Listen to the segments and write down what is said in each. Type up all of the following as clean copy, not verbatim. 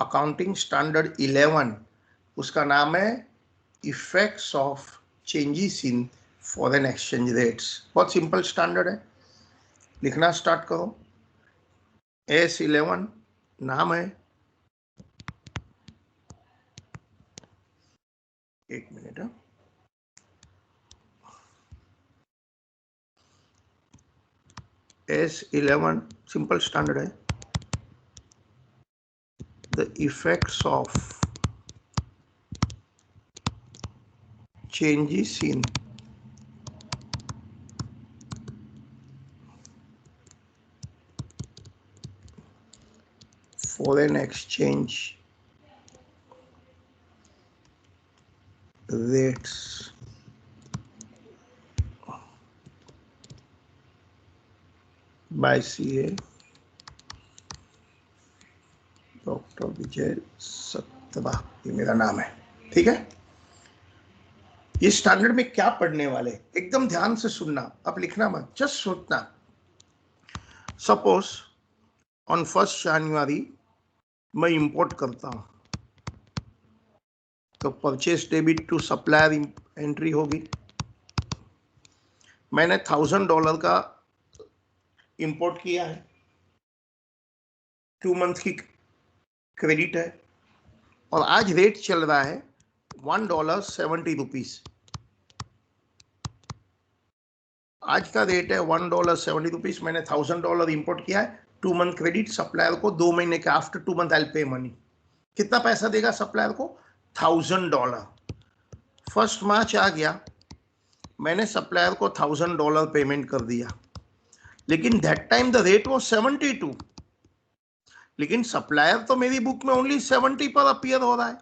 Accounting standard 11, उसका नाम है effects of changes in foreign exchange rates. बहुत सिंपल स्टैंडर्ड है, लिखना स्टार्ट करो। S11 नाम है, एक मिनट, S11 सिंपल स्टैंडर्ड है, the effects of changes in foreign exchange rates by CA doctor Vijay Sattawa, ये मेरा नाम है। ठीक है, ये स्टैंडर्ड में क्या पढ़ने वाले, एकदम ध्यान से सुनना, अब लिखना मत, जस्ट सोचना। सपोज ऑन 1 जनवरी मैं इंपोर्ट करता हूं, तो purchase debit to supplier entry होगी। मैंने $1000 का इंपोर्ट किया है, 2 मंथ की क्रेडिट है, और आज रेट चल रहा है $1.70। आज का रेट है $1.70। मैंने $1000 इंपोर्ट किया है, 2 मंथ क्रेडिट, सप्लायर को 2 महीने के आफ्टर 2 मंथ आई पे मनी। कितना पैसा देगा सप्लायर को? $1000। 1 मार्च आ गया, मैंने सप्लायर को $1000 पेमेंट कर दिया, लेकिन दैट टाइम द रेट वो 72, लेकिन सप्लायर तो मेरी बुक में ओनली 70 पर अपीयर हो रहा है।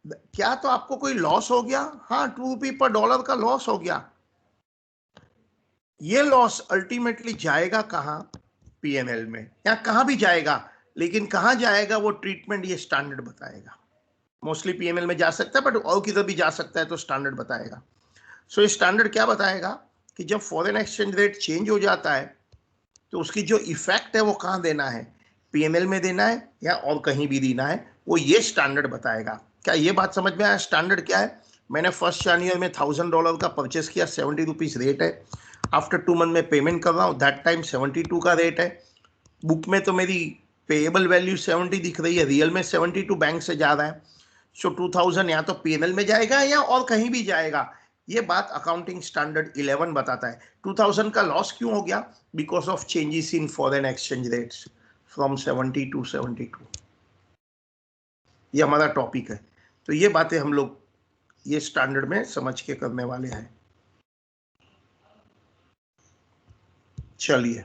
क्या तो आपको कोई लॉस हो गया? हाँ, ₹2 पर डॉलर का लॉस हो गया। ये लॉस अल्टीमेटली जाएगा कहां? पीएनएल में, या कहां भी जाएगा, लेकिन कहां जाएगा वो ट्रीटमेंट ये स्टैंडर्ड बताएगा। मोस्टली पीएनएल में जा सकता है, बट और किधर भी जा सकता है, तो स्टैंडर्ड बताएगा। सो ये स्टैंडर्ड क्या बताएगा कि जब फॉरेन एक्सचेंज रेट चेंज हो जाता है, तो उसकी जो इफेक्ट है वो कहां देना है, पीएनएल में देना है या और कहीं भी देना है, वो ये स्टैंडर्ड बताएगा। क्या ये बात समझ में आया? स्टैंडर्ड क्या है? मैंने 1 जनवरी में $1000 का परचेस किया, ₹70 रेट है, आफ्टर 2 मंथ में पेमेंट कर रहा हूँ, दैट टाइम 72 का रेट है। बुक में तो मेरी पेएबल वैल्यू 70 दिख रही है, रियल में 72 बैंक से जा रहा है। सो 2000 या तो पीएनएल में जाएगा या और कहीं भी जाएगा। ये बात अकाउंटिंग स्टैंडर्ड 11 बताता है। 2000 का लॉस क्यों हो गया? Because of changes in foreign exchange rates from 70 to 72। ये हमारा टॉपिक है, तो ये बातें हम लोग ये स्टैंडर्ड में समझ के करने वाले हैं। चलिए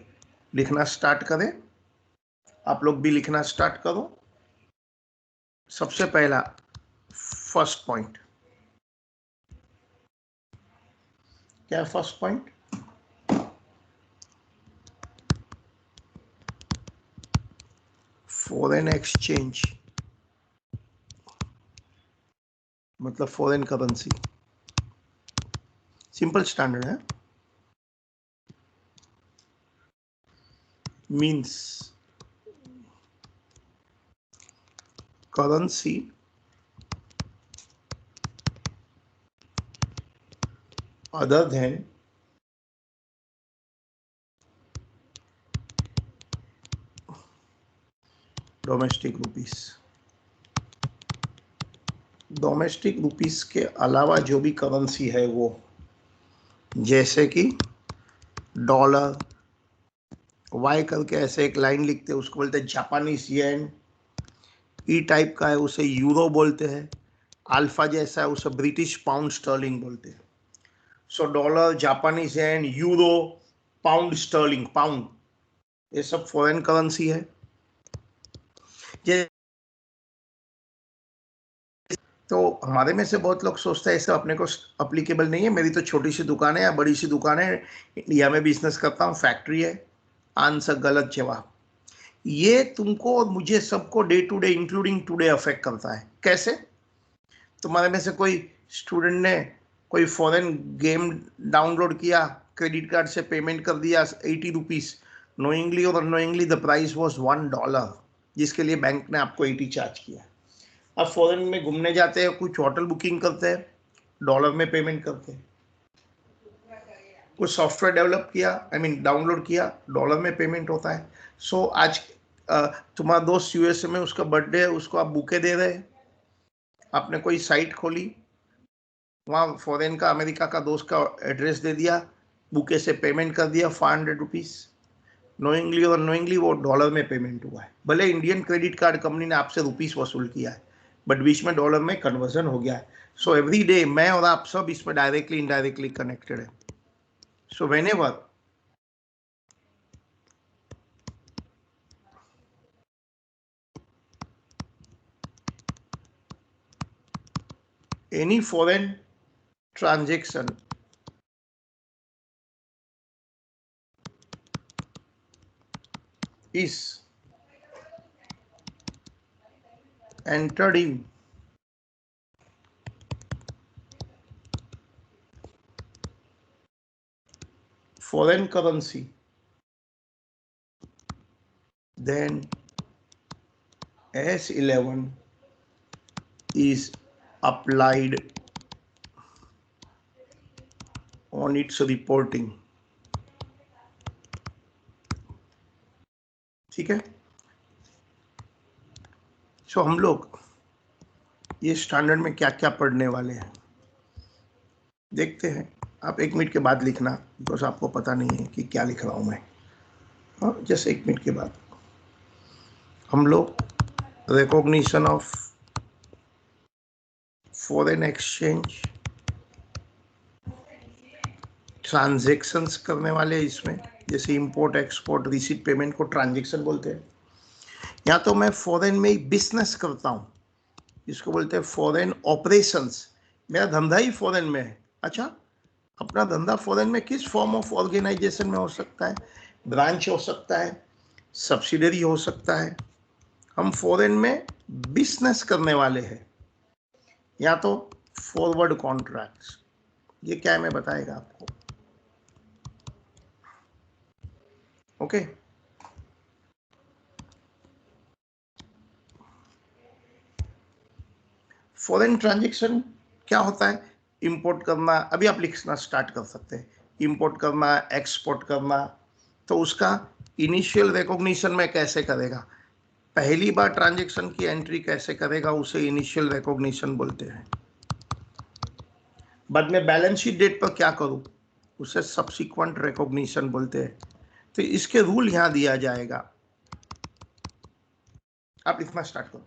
लिखना स्टार्ट करें, आप लोग भी लिखना स्टार्ट करो। सबसे पहला फर्स्ट पॉइंट क्या है? फर्स्ट पॉइंट, फॉरेन एक्सचेंज मतलब फॉरेन करेंसी, सिंपल स्टैंडर्ड है, means currency other than domestic rupees. Domestic rupees के अलावा जो भी करेंसी है वो, जैसे कि डॉलर, वाई करके ऐसे एक लाइन लिखते हैं, उसको बोलते हैं जापानीज येन। ई टाइप का है उसे यूरो बोलते हैं। अल्फा जैसा है उसे ब्रिटिश पाउंड स्टर्लिंग बोलते हैं। So dollar, Japanese yen, euro, pound sterling, pound, ये सब फॉरेन करेंसी है। तो हमारे में से बहुत लोग सोचते हैं ऐसे अपने को अप्लीकेबल नहीं है, मेरी तो छोटी सी दुकान है या बड़ी सी दुकान है, इंडिया में बिजनेस करता हूँ, फैक्ट्री है। आंसर गलत जवाब। ये तुमको और मुझे सबको day to day including today affect करता है। कैसे? तुम्हारे में से कोई स्टूडेंट ने कोई फॉरेन गेम डाउनलोड किया, क्रेडिट कार्ड से पेमेंट कर दिया ₹80, नोइंगली और अनोइंगली द प्राइस वॉज $1। जिसके लिए बैंक ने आपको 80 चार्ज किया। अब फॉरेन में घूमने जाते हैं, कुछ होटल बुकिंग करते हैं, डॉलर में पेमेंट करते हैं, कुछ सॉफ्टवेयर डेवलप किया, डाउनलोड किया, डॉलर में पेमेंट होता है। सो आज तुम्हारा दोस्त यूएसए में, उसका बर्थडे है, उसको आप बुके दे रहे हैं, आपने कोई साइट खोली, वहाँ फॉरेन का, अमेरिका का दोस्त का एड्रेस दे दिया, बुके से पेमेंट कर दिया 500 रुपीज़, नोइंगली और अनोइंगली वो डॉलर में पेमेंट हुआ है। भले इंडियन क्रेडिट कार्ड कंपनी ने आपसे रुपीस वसूल किया है, बट बीच में डॉलर में कन्वर्जन हो गया है। सो एवरी डे मैं और आप सब इसमें डायरेक्टली इनडायरेक्टली कनेक्टेड है। So whenever any foreign transaction is entered in foreign currency, then S11 is applied on its reporting। ठीक है। सो हम लोग ये स्टैंडर्ड में क्या क्या पढ़ने वाले हैं देखते हैं। आप 1 मिनट के बाद लिखना, बिकॉज आपको पता नहीं है कि क्या लिख रहा हूँ मैं। हाँ, जस्ट 1 मिनट के बाद हम लोग recognition of foreign exchange transactions करने वाले हैं इसमें। जैसे इंपोर्ट एक्सपोर्ट रिसीट पेमेंट को ट्रांजैक्शन बोलते हैं। या तो मैं फॉरेन में ही बिजनेस करता हूँ, इसको बोलते हैं फॉरेन ऑपरेशंस। मेरा धंधा ही फॉरेन में है। अच्छा, अपना धंधा फॉरेन में किस फॉर्म ऑफ ऑर्गेनाइजेशन में हो सकता है? ब्रांच हो सकता है, सब्सिडरी हो सकता है। हम फॉरेन में बिजनेस करने वाले हैं। या तो फॉरवर्ड कॉन्ट्रैक्ट्स, ये क्या है मैं बताएगा आपको। ओके, फॉरेन ट्रांजैक्शन क्या होता है? इंपोर्ट करना, अभी आप लिखना स्टार्ट कर सकते हैं। इंपोर्ट करना, एक्सपोर्ट करना, तो उसका इनिशियल रिकॉग्निशन में कैसे करेगा? पहली बार ट्रांजैक्शन की एंट्री कैसे करेगा, उसे इनिशियल रिकॉग्निशन बोलते हैं। बाद में बैलेंस शीट डेट पर क्या करूं, उसे सब्सिक्वेंट रिकॉग्निशन बोलते हैं। तो इसके रूल यहां दिया जाएगा, आप लिखना स्टार्ट करो।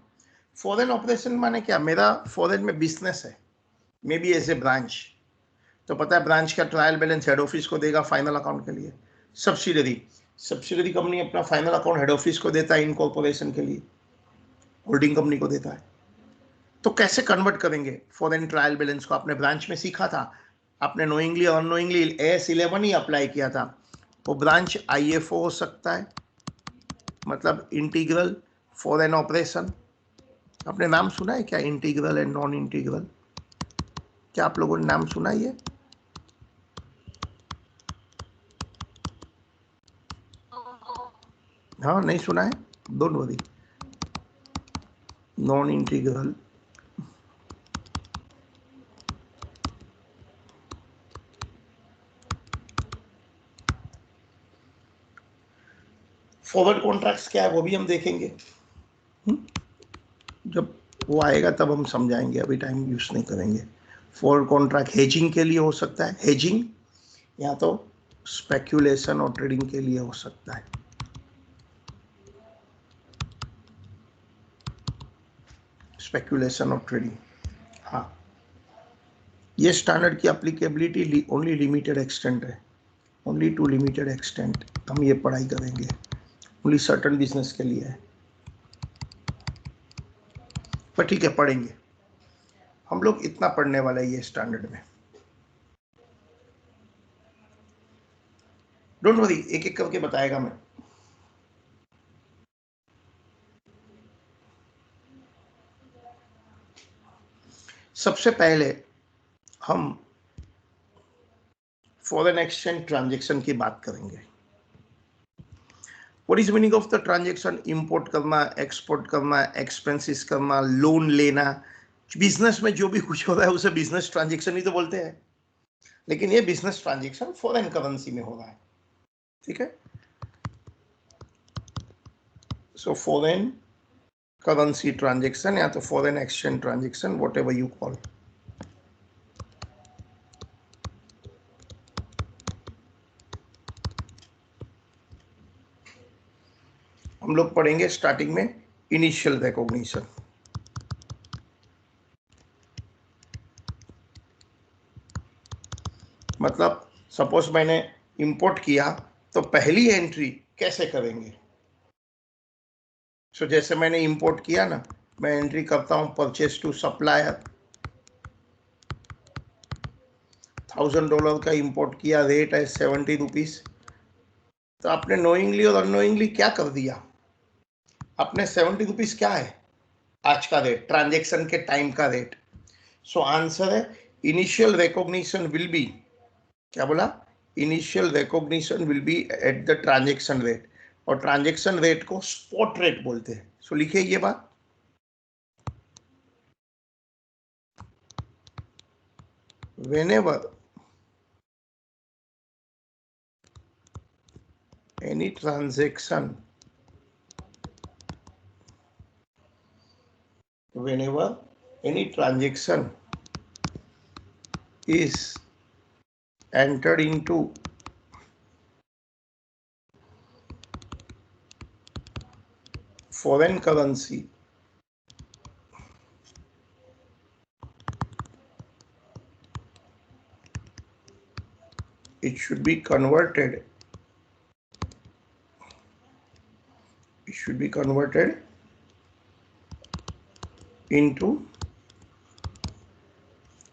फॉरेन ऑपरेशन माने क्या? मेरा फॉरेन में बिजनेस है, may be as a branch, तो पता है ब्रांच का ट्रायल बैलेंस हेड ऑफिस को देगा फाइनल अकाउंट के लिए। सब्सिडरी, सब्सिडरी कंपनी अपना फाइनल अकाउंट हेड ऑफिस को देता है इनकॉर्पोरेशन के लिए, होल्डिंग कंपनी को देता है। तो कैसे कन्वर्ट करेंगे फॉरेन ट्रायल बैलेंस को? आपने ब्रांच में सीखा था, आपने नोइंगली और अननोइंगली AS11 ही अप्लाई किया था। वो ब्रांच IFO हो सकता है, मतलब इंटीग्रल फॉरेन ऑपरेशन। आपने नाम सुना है क्या, इंटीग्रल एंड नॉन इंटीग्रल? क्या आप लोगों ने नाम सुना है ये? हाँ, नहीं सुना है? Don't worry, non integral forward contracts क्या है वो भी हम देखेंगे। जब वो आएगा तब हम समझाएंगे, अभी टाइम यूज नहीं करेंगे। फॉरवर्ड कॉन्ट्रैक्ट हेजिंग के लिए हो सकता है, हेजिंग, या तो स्पेक्यूलेशन और ट्रेडिंग के लिए हो सकता है। स्पेक्यूलेशन और ट्रेडिंग, हाँ। ये स्टैंडर्ड की एप्लीकेबिलिटी ओनली लिमिटेड एक्सटेंट है, ओनली टू लिमिटेड एक्सटेंट हम ये पढ़ाई करेंगे, ओनली सर्टन बिजनेस के लिए है। पर ठीक है, पढ़ेंगे हम लोग, इतना पढ़ने वाला है ये स्टैंडर्ड में। डोंट वरी, एक एक करके बताएगा मैं। सबसे पहले हम फॉरेन एक्सचेंज ट्रांजैक्शन की बात करेंगे। What is meaning of the transaction? Import करना, एक्सपोर्ट करना, एक्सपेंसेस करना, लोन लेना। बिजनेस में जो भी कुछ हो रहा है उसे बिजनेस ट्रांजेक्शन ही तो बोलते हैं, लेकिन ये बिजनेस ट्रांजेक्शन फॉरेन करेंसी में हो रहा है। ठीक है, सो फॉरेन करेंसी ट्रांजेक्शन या तो foreign exchange transaction, what ever you call. हम लोग पढ़ेंगे स्टार्टिंग में इनिशियल रिकॉग्निशन। मतलब सपोज मैंने इंपोर्ट किया तो पहली एंट्री कैसे करेंगे? सो जैसे मैंने इंपोर्ट किया ना, मैं एंट्री करता हूं परचेज टू सप्लायर, $1000 का इंपोर्ट किया, रेट है 70 रुपीज। तो आपने नोइंगली और अननोइंगली क्या कर दिया? आपने 70 रुपीज क्या है आज का रेट, ट्रांजेक्शन के टाइम का रेट। सो आंसर है इनिशियल रिकॉग्निशन विल बी, क्या बोला? Initial recognition will be at the transaction rate, और ट्रांजेक्शन रेट को स्पॉट रेट बोलते हैं। सो लिखिए ये बात, whenever any transaction whenever any transaction is entered into foreign currency, it should be converted, it should be converted into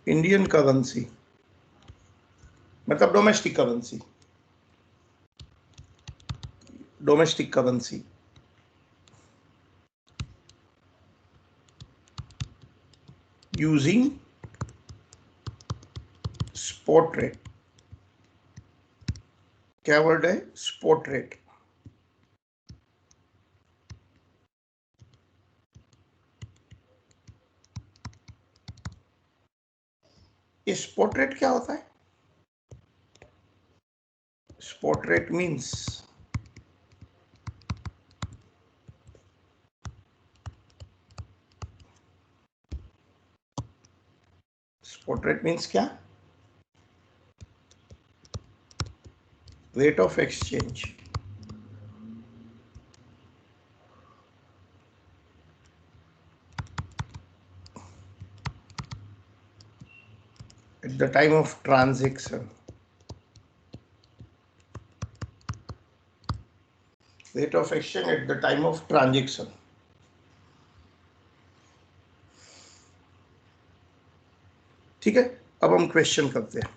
Indian currency, मतलब domestic currency, domestic currency using spot rate। क्या word है? Spot rate. ये spot rate क्या होता है? Spot rate means spot rate means क्या? Rate of exchange. At the time of transaction, rate of exchange at the time of transaction। ठीक है, अब हम क्वेश्चन करते हैं।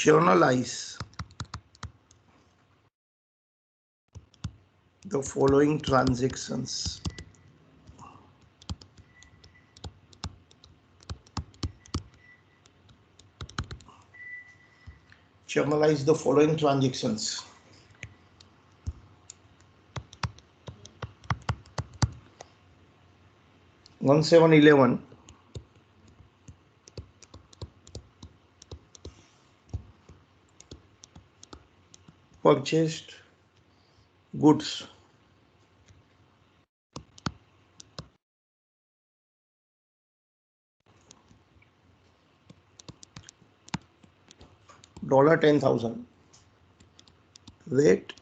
Generalized the following transactions. Journalize the following transactions. 1711 purchased goods $10,000, rate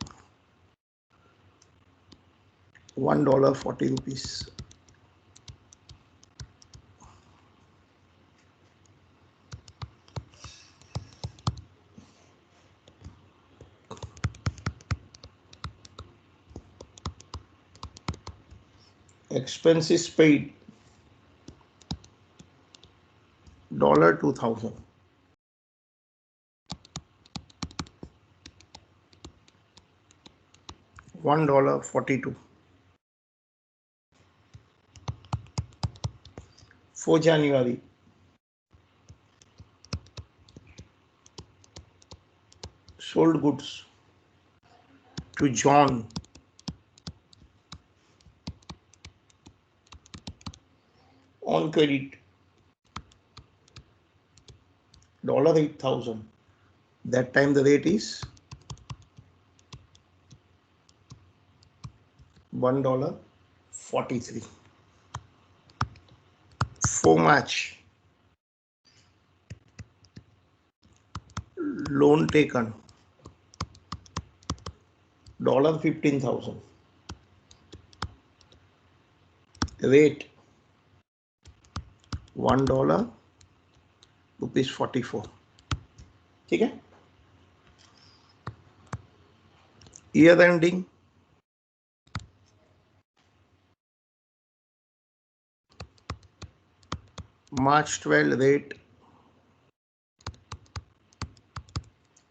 $1.40। Expenses paid $2,000, $1.42। For January, sold goods to John on credit $8,000. That time the rate is $1.43. For match, loan taken $15,000. Rate $1.44. ठीक है. Year ending March 12 rate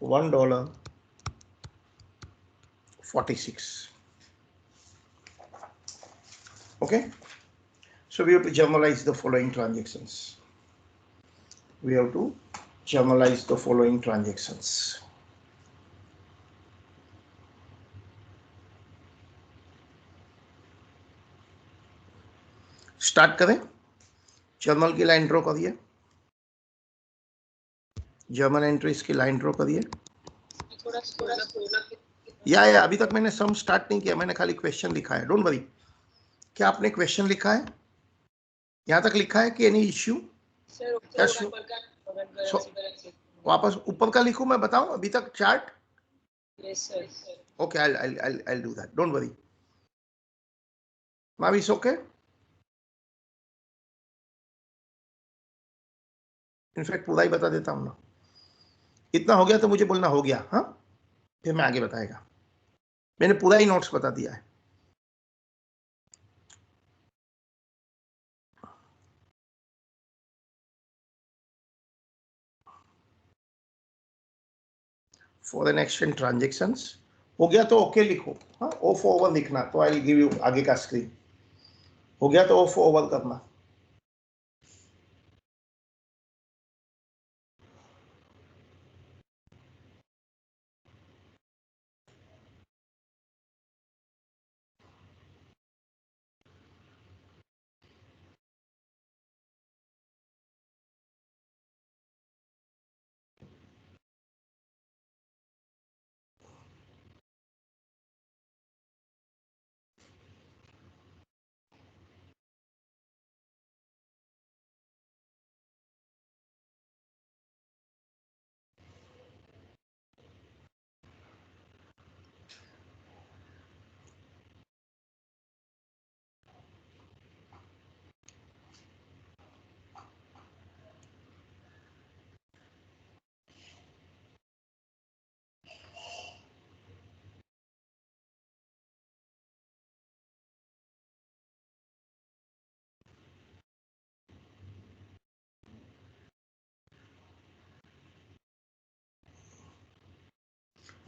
$1.46. Okay. So we have to generalize the following transactions. Start करें. Journal की line draw करिए. Journal entries की line draw करिए. या अभी तक मैंने सम स्टार्ट नहीं किया, मैंने खाली क्वेश्चन लिखा है. Don't worry. क्या आपने क्वेश्चन लिखा है? यहां तक लिखा है कि एनी इश्यू? वापस ऊपर का लिखूं, मैं बताऊं अभी तक chart? Okay, I'll do that. Don't worry. Now it's okay. In fact पूरा ही बता देता हूं ना. इतना हो गया तो मुझे बोलना हो गया. हाँ, फिर मैं आगे बताएगा. मैंने पूरा ही नोट्स बता दिया है. फॉरेन एक्सचेंज ट्रांजेक्शंस हो गया तो ओके लिखो. हाँ, ओ फॉर ओवर लिखना, तो आई विल गिव यू आगे का स्क्रीन. हो गया तो ओ फॉर ओवर करना.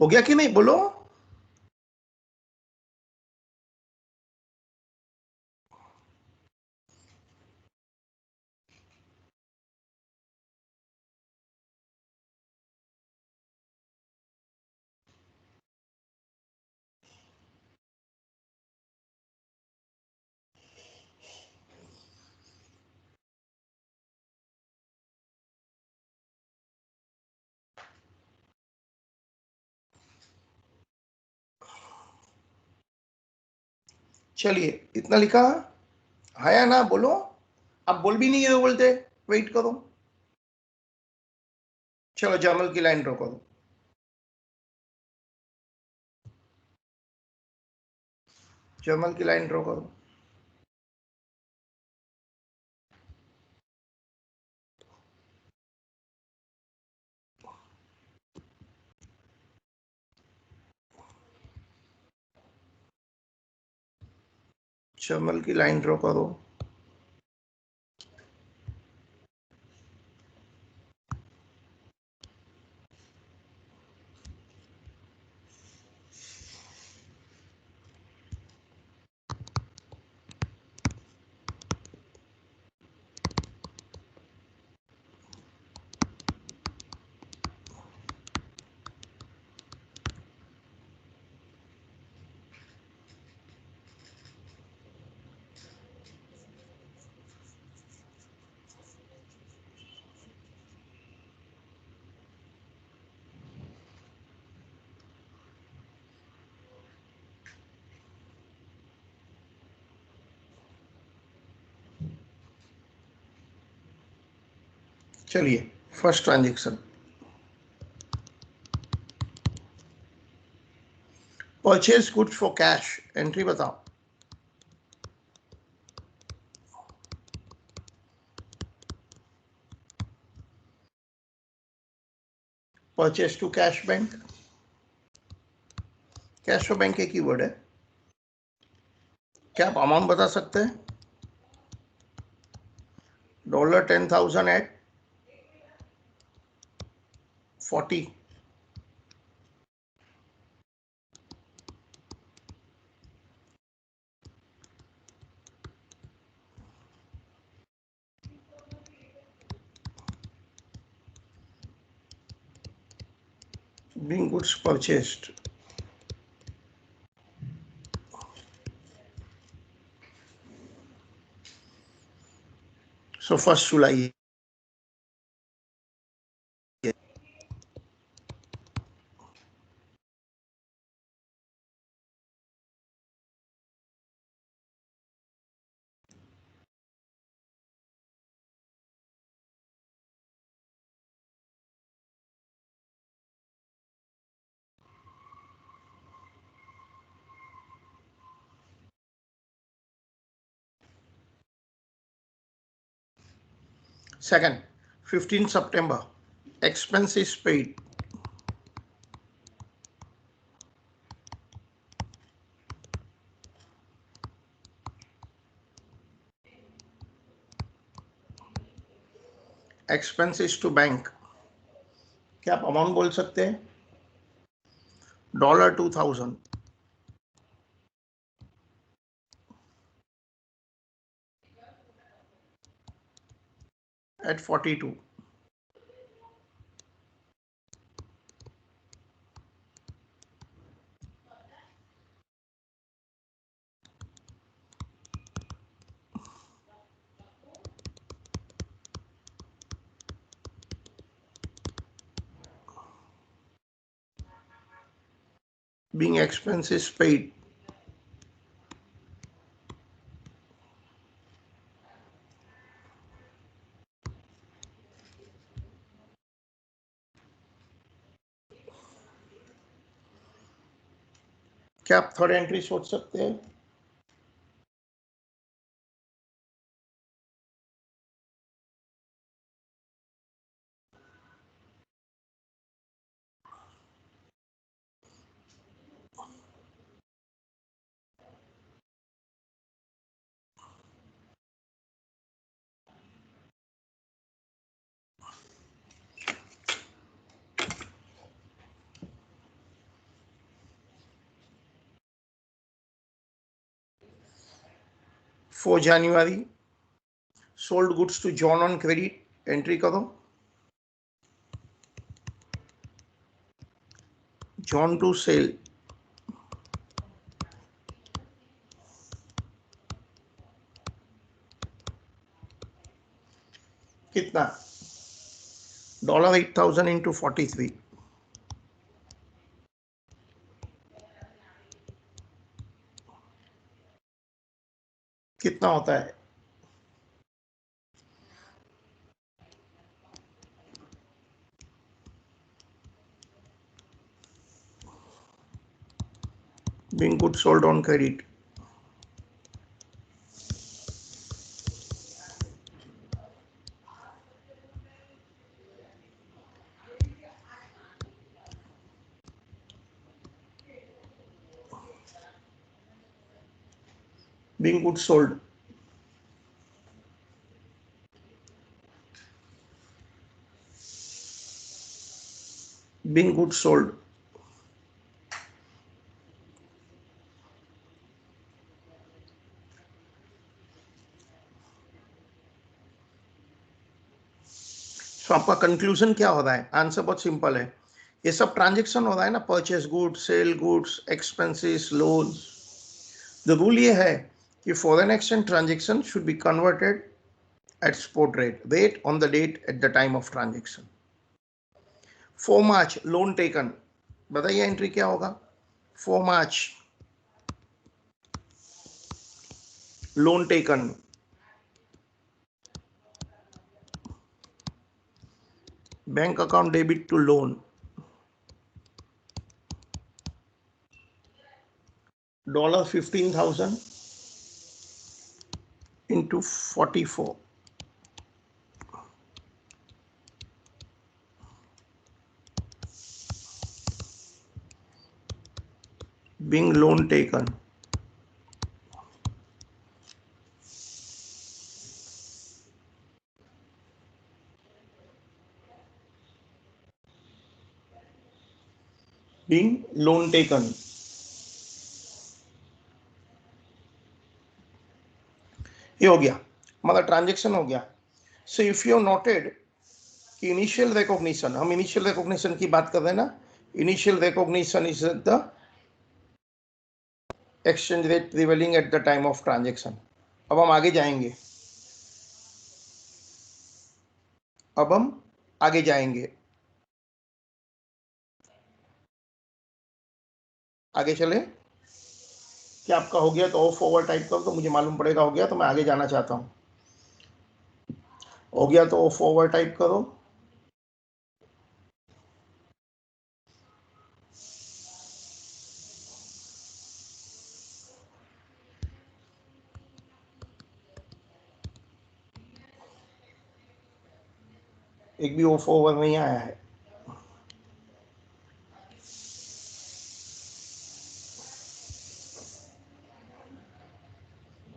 हो गया कि नहीं, बोलो. चलिए, इतना लिखा है या ना, बोलो. अब बोल भी नहीं है बोलते. वेट करो. चलो जर्नल की लाइन ड्रॉ करो. जर्नल की लाइन ड्रॉ करो. जर्नल की लाइन ड्रॉ करो. चलिए first transaction, purchase goods for cash, entry बताओ। Purchase to cash bank, cash और बैंक एक ही वर्ड है। क्या आप अमाउंट बता सकते हैं? $10,000 at 40, being goods purchased. So first July. Second, 15 September, expenses paid. Expenses to bank, क्या आप अमाउंट बोल सकते हैं? $2,000 at 42. Being expenses paid. क्या आप थर्ड एंट्री सोच सकते हैं? For January, sold goods to John on credit, entry करो। John to sale, कितना? $8,000 into 43, कितना होता है? Being goods sold on credit. Being goods sold. Being goods sold. तो आपका कंक्लूजन क्या हो रहा है? आंसर बहुत सिंपल है, ये सब ट्रांजेक्शन हो रहा है ना, purchase goods, sale goods, expenses, loans. The rule ये है कि foreign exchange transaction should be converted at spot rate on the date at the time of transaction. 4 March loan taken, बताइए एंट्री क्या होगा? 4 March loan taken, bank account debit to loan, $15,000 into 44, being loan taken. Being loan taken. ये हो गया, मतलब transaction हो गया. So if you noted कि इनिशियल रिकॉग्निशन, हम इनिशियल रिकॉग्निशन की बात कर रहे हैं ना, initial recognition is the exchange rate prevailing eight the time of transaction. अब हम आगे जाएंगे, अब हम आगे जाएंगे, आगे चले. क्या आपका हो गया तो ऑफ ओवर टाइप करो तो मुझे मालूम पड़ेगा हो गया, तो मैं आगे जाना चाहता हूं. हो गया तो ऑफ ओवर टाइप करो. एक भी ऑफ ओवर नहीं आया है.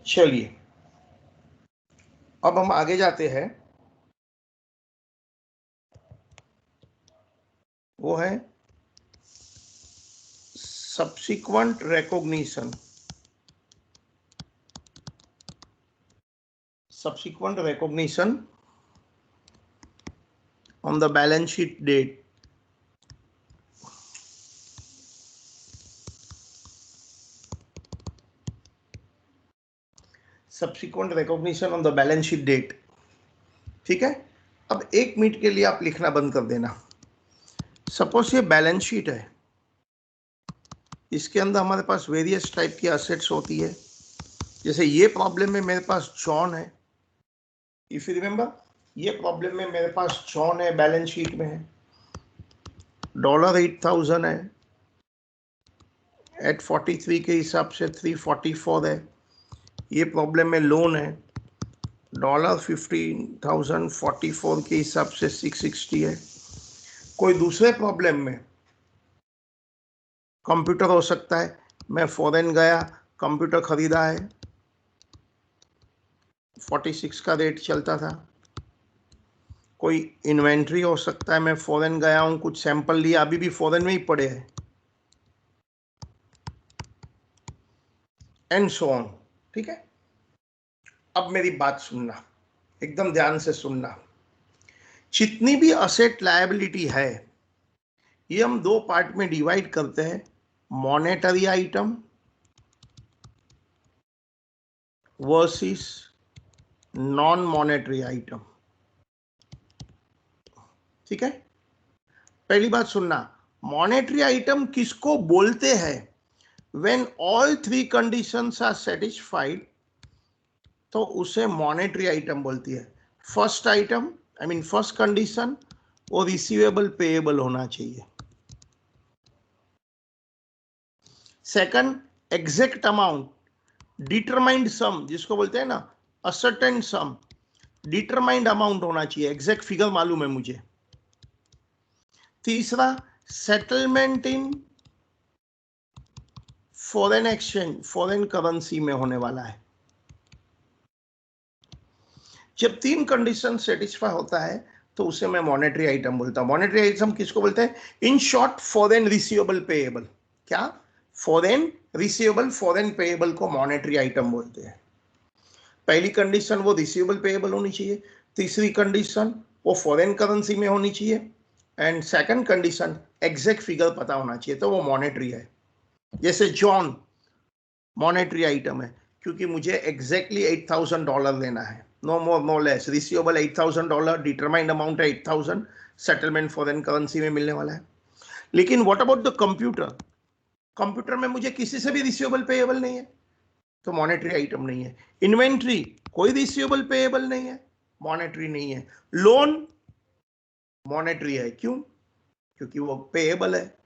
चलिए अब हम आगे जाते हैं, वो है subsequent recognition. Subsequent recognition on the balance sheet date. Subsequent recognition on the balance sheet date. ठीक है. अब 1 मिनट के लिए आप लिखना बंद कर देना. सपोज ये बैलेंस शीट है, इसके अंदर हमारे पास वेरियस टाइप की असेट्स होती है. जैसे ये प्रॉब्लम में मेरे पास जॉन है, इफ यू रिमेंबर, ये प्रॉब्लम में मेरे पास जॉन है, बैलेंस शीट में है, $8,000 है, एट 43 के हिसाब से 344 है. ये प्रॉब्लम में लोन है, $15,044 के हिसाब से 660 है. कोई दूसरे प्रॉब्लम में कंप्यूटर हो सकता है, मैं फॉरेन गया, कंप्यूटर खरीदा है, 46 का रेट चलता था. कोई इन्वेंट्री हो सकता है, मैं फॉरेन गया हूं, कुछ सैंपल लिया, अभी भी फॉरेन में ही पड़े हैं, एंड सो ऑन. ठीक है. अब मेरी बात सुनना, एकदम ध्यान से सुनना. जितनी भी असेट लायबिलिटी है, ये हम 2 पार्ट में डिवाइड करते हैं, monetary item versus non monetary item. ठीक है. पहली बात सुनना, मॉनेटरी आइटम किसको बोलते हैं? When all 3 conditions are satisfied, तो उसे मॉनेटरी आइटम बोलती है. First item, I mean first condition, वो रिसीवेबल पेएबल होना चाहिए. Second, exact amount, determined sum, जिसको बोलते हैं ना असर्टेन सम, डिटरमाइंड अमाउंट होना चाहिए, एग्जैक्ट फिगर मालूम है मुझे. तीसरा, settlement in foreign exchange, foreign currency में होने वाला है. जब 3 कंडीशन सेटिस्फाई होता है तो उसे मैं मॉनेटरी आइटम बोलता हूं. मॉनेटरी आइटम किसको बोलते हैं? In short foreign receivable payable. क्या? फॉरेन रिसीवेबल, फॉरेन पेएबल को मॉनेटरी आइटम बोलते हैं. पहली कंडीशन वो रिसीवेबल पेएबल होनी चाहिए, तीसरी कंडीशन वो फॉरेन करेंसी में होनी चाहिए, and second condition exact figure पता होना चाहिए, तो वो मॉनेटरी है. जैसे जॉन मॉनेटरी आइटम है, क्योंकि मुझे एग्जैक्टली $8,000 लेना है, no more no less. Receivable $8,000, determined amount है 8,000, सेटलमेंट फॉरेन करेंसी में मिलने वाला है. लेकिन what about the computer? Computer में मुझे किसी से भी रिसीवेबल पेएबल नहीं है, तो मॉनेटरी आइटम नहीं है. इन्वेंट्री, कोई रिसीवेबल पेएबल नहीं है, मॉनेटरी नहीं है. लोन, मॉनेटरी है, क्यों? क्योंकि वो पेएबल है,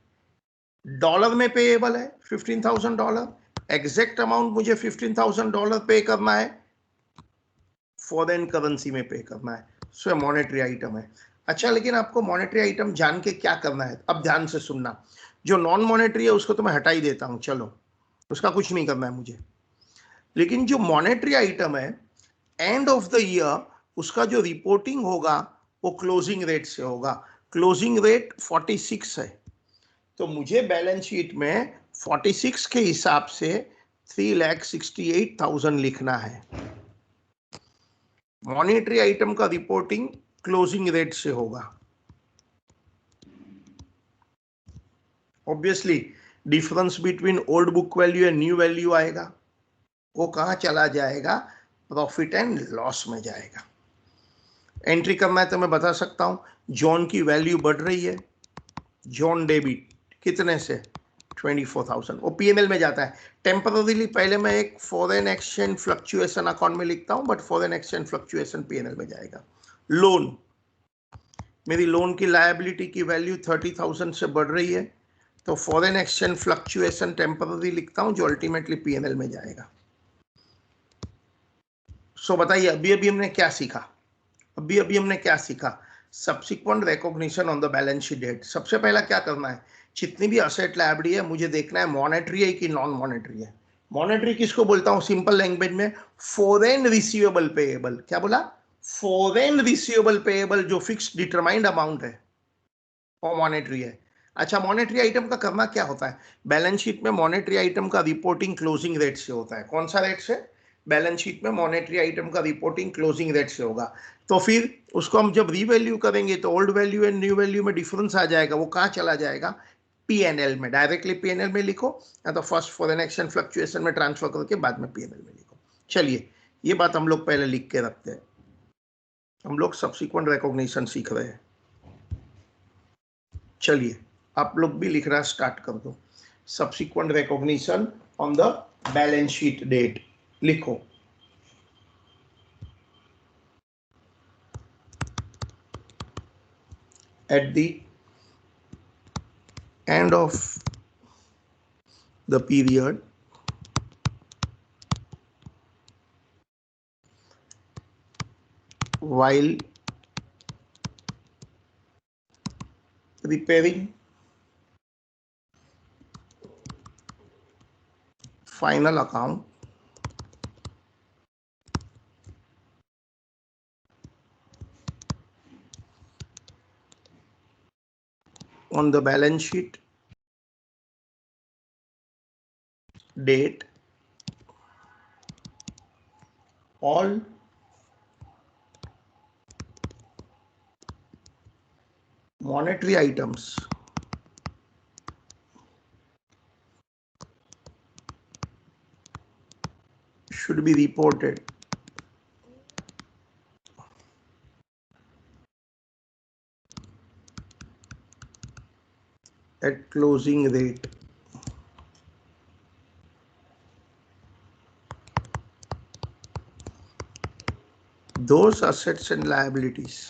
डॉलर में पेएबल है $15,000, एग्जैक्ट अमाउंट मुझे $15,000 पे करना है, फॉरेन करेंसी में पे करना है, सो मॉनेटरी आइटम है। अच्छा, लेकिन आपको मॉनेटरी आइटम जान के क्या करना है, अब ध्यान से सुनना। जो नॉन मॉनेटरी है उसको तो मैं हटा ही देता हूं, चलो उसका कुछ नहीं करना है मुझे। लेकिन जो मॉनेटरी आइटम है, एंड ऑफ द ईयर उसका जो रिपोर्टिंग होगा वो क्लोजिंग रेट से होगा। क्लोजिंग रेट 46 है, तो मुझे बैलेंस शीट में 46 के हिसाब से 3,68,000 लिखना है। मॉनेटरी आइटम का रिपोर्टिंग क्लोजिंग रेट से होगा। Obviously difference between old book value and new value आएगा, वो कहां चला जाएगा? प्रॉफिट एंड लॉस में जाएगा। एंट्री करना है तो मैं बता सकता हूं, जॉन की वैल्यू बढ़ रही है, जॉन डेबिट कितने से? 24,000, वो पीएनएल में जाता है। टेम्पररीली पहले मैं एक फॉरेन एक्सचेंज फ्लक्चुएशन अकाउंट में लिखता हूं, but foreign exchange fluctuation PNL में जाएगा। लोन, मेरी लोन की लायबिलिटी की वैल्यू 30,000 से बढ़ रही है, तो फॉरेन एक्सचेंज फ्लक्चुएशन टेम्पररी लिखता हूं, जो अल्टीमेटली पीएनएल में जाएगा। सो बताइए अभी अभी हमने क्या सीखा? अभी अभी हमने क्या सीखा? Subsequent recognition on the balance sheet date. सबसे पहला क्या करना है, जितनी भी असेट लायबिलिटी है मुझे देखना है मॉनेटरी है कि नॉन मॉनेटरी है। मॉनेटरी किसको बोलता हूं सिंपल लैंग्वेज में? Foreign receivable payable. क्या बोला? फॉरेन रिसीवेबल पेएबल, जो फिक्स डिटरमाइंड अमाउंट है वो मॉनेटरी है। अच्छा, मॉनेटरी आइटम का करना क्या होता है? बैलेंस शीट में मॉनेटरी आइटम का रिपोर्टिंग क्लोजिंग रेट से होता है। कौन सा रेट से? बैलेंस शीट में मॉनेटरी आइटम का रिपोर्टिंग क्लोजिंग रेट से होगा। तो फिर उसको हम जब रीवैल्यू करेंगे तो old value and new value में डिफरेंस आ जाएगा, वो कहाँ चला जाएगा? पीएनएल में। डायरेक्टली पीएनएल में लिखो, या तो फर्स्ट फॉरेन एक्सचेंज फ्लक्चुएशन में ट्रांसफर करके बाद में पीएनएल में लिखो। चलिए ये बात हम लोग पहले लिख के रखते हैं, हम लोग सब्सिक्वेंट रिकॉग्निशन सीख रहे हैं। चलिए आप लोग भी लिखना स्टार्ट कर दो। Subsequent recognition on the balance sheet date लिखो। At the end of the period, while preparing final account, on the balance sheet date, all monetary items should be reported at closing rate. Those assets and liabilities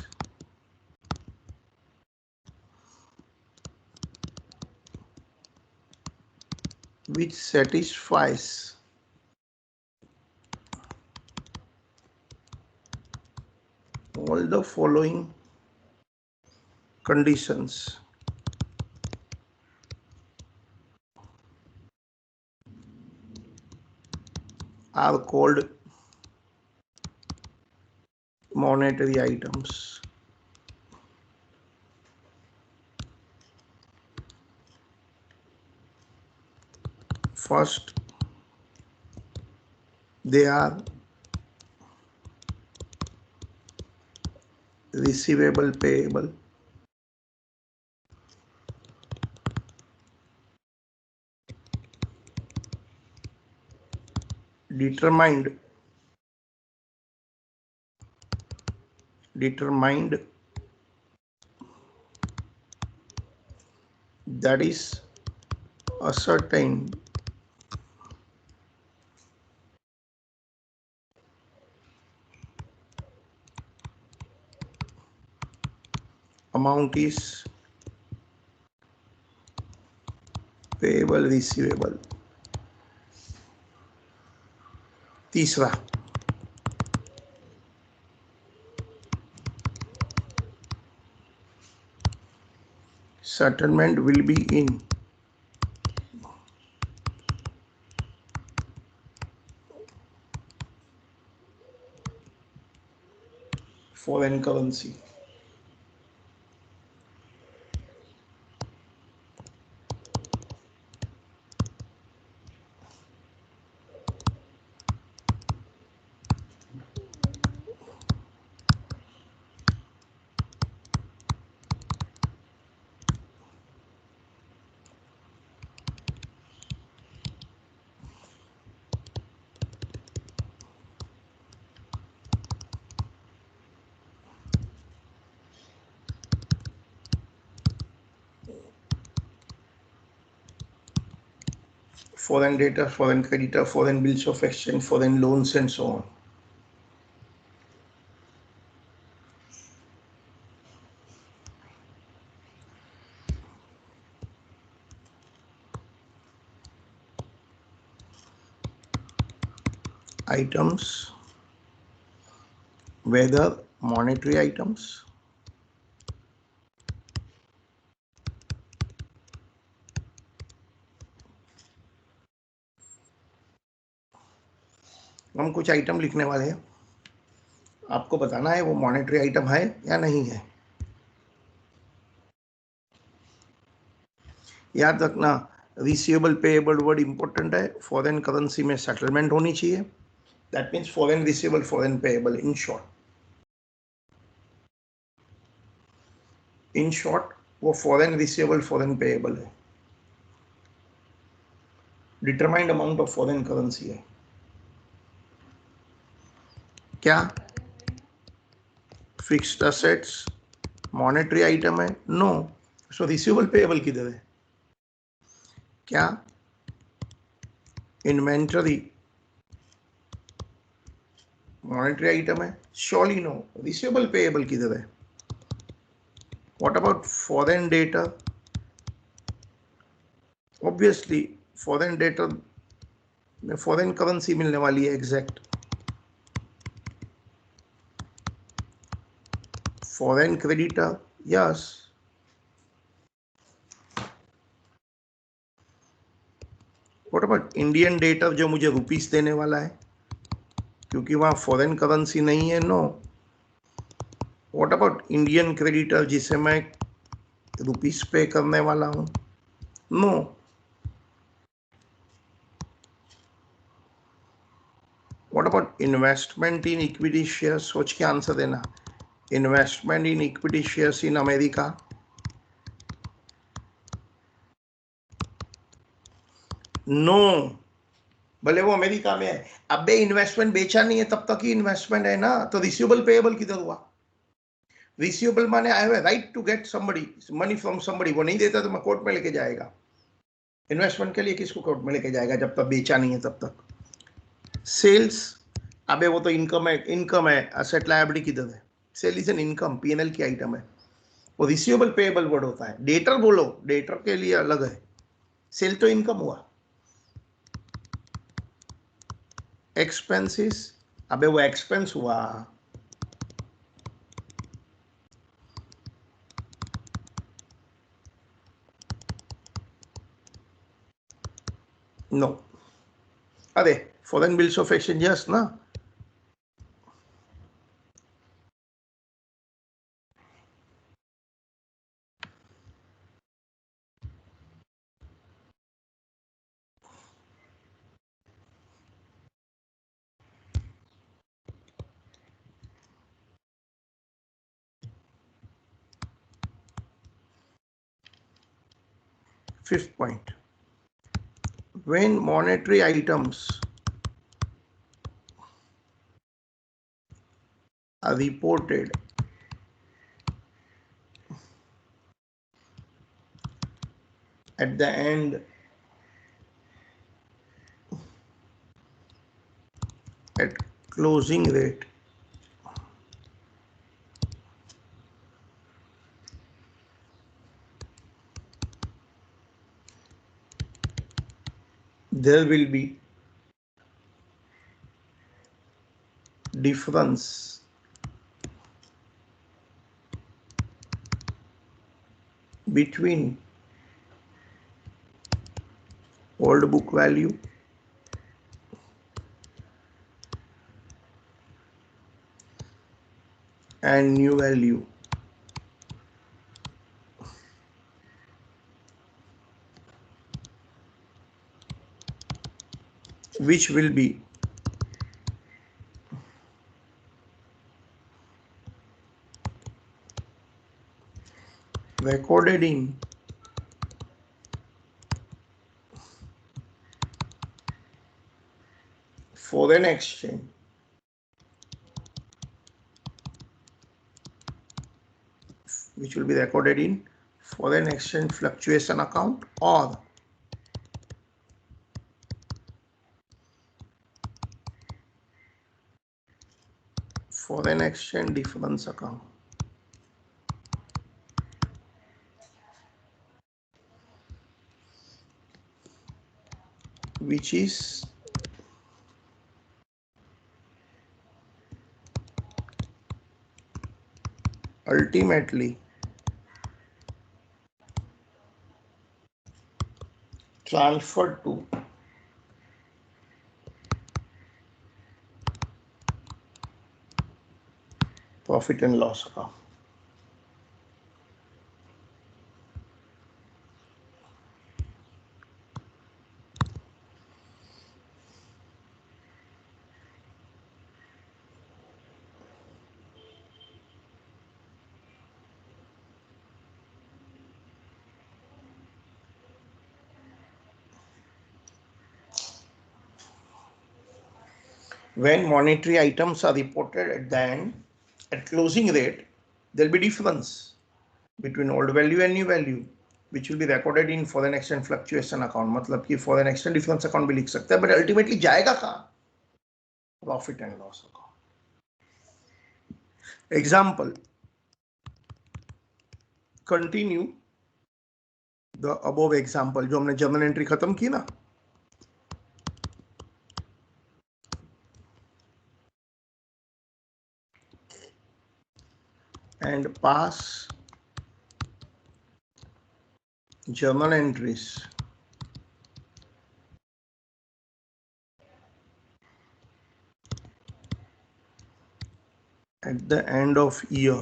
which satisfies all the following conditions are called monetary items. First, they are receivable payable, determined that is ascertained amount is payable, receivable. तीसरा, settlement will be in foreign currency. Foreign data, foreign creditor, foreign bills of exchange, foreign loans, and so on. Items, whether monetary items, हम कुछ item लिखने वाले हैं, आपको बताना है वो मॉनेटरी आइटम है या नहीं है। याद रखना, रिसीवेबल पेएबल वर्ड इंपॉर्टेंट है। फॉरेन करेंसी में सेटलमेंट होनी चाहिए, that means foreign receivable, foreign payable. In short वो फॉरेन रिसीवेबल, फॉरेन पेएबल है, determined amount of foreign currency है। क्या फिक्स्ड असेट्स मॉनेटरी आइटम है? नो। सो रिसीवेबल पेएबल किधर है? क्या इन्वेंटरी मॉनेटरी आइटम है? Surely no. रिसीवेबल पेएबल किधर है? What about foreign debtor? Obviously foreign debtor में फॉरेन करेंसी मिलने वाली है exact. Foreign creditor, yes. What about Indian debtor जो मुझे रुपीस देने वाला है, क्योंकि वहां फॉरेन करेंसी नहीं है? No. What about Indian creditor जिसे मैं रुपीस पे करने वाला हूं? No. What about investment in equity share? सोच के आंसर देना। Investment in equity shares in America? No. भले वो अमेरिका में है, अबे इन्वेस्टमेंट बेचा नहीं है तब तक ही इन्वेस्टमेंट है ना। तो रिसीवेबल पेएबल किधर हुआ? रिसीवेबल माने I have a right to get somebody money from somebody, वो नहीं देता तो मैं कोर्ट में लेके जाएगा। इन्वेस्टमेंट के लिए किसको कोर्ट में लेके जाएगा जब तक बेचा नहीं है तब तक। सेल्स, अबे वो तो इनकम है, इनकम है। असेट लायबिलिटी किधर है? Sale is an income, PNL की आइटम है। वो रिसीवेबल पेएबल वर्ड होता है। डेटर बोलो, डेटर के लिए अलग है। सेल तो इनकम हुआ। एक्सपेंसेस, अबे वो एक्सपेंस हुआ। नो। अरे foreign bills of exchange, yes ना। Fifth point, when monetary items are reported at the end at closing rate, there will be difference between old book value and new value, which will be recorded in foreign exchange fluctuation account or foreign exchange difference account. Which is ultimately transferred to profit and loss account. When monetary items are reported at the end, at closing rate, there will be difference between old value and new value, which will be recorded in foreign exchange fluctuation account. मतलब कि foreign exchange difference account भी लिख सकते हैं, but ultimately जाएगा कहाँ? Profit and loss account. Example. Continue the above example. जो हमने journal entry खत्म की ना, and pass journal entries at the end of year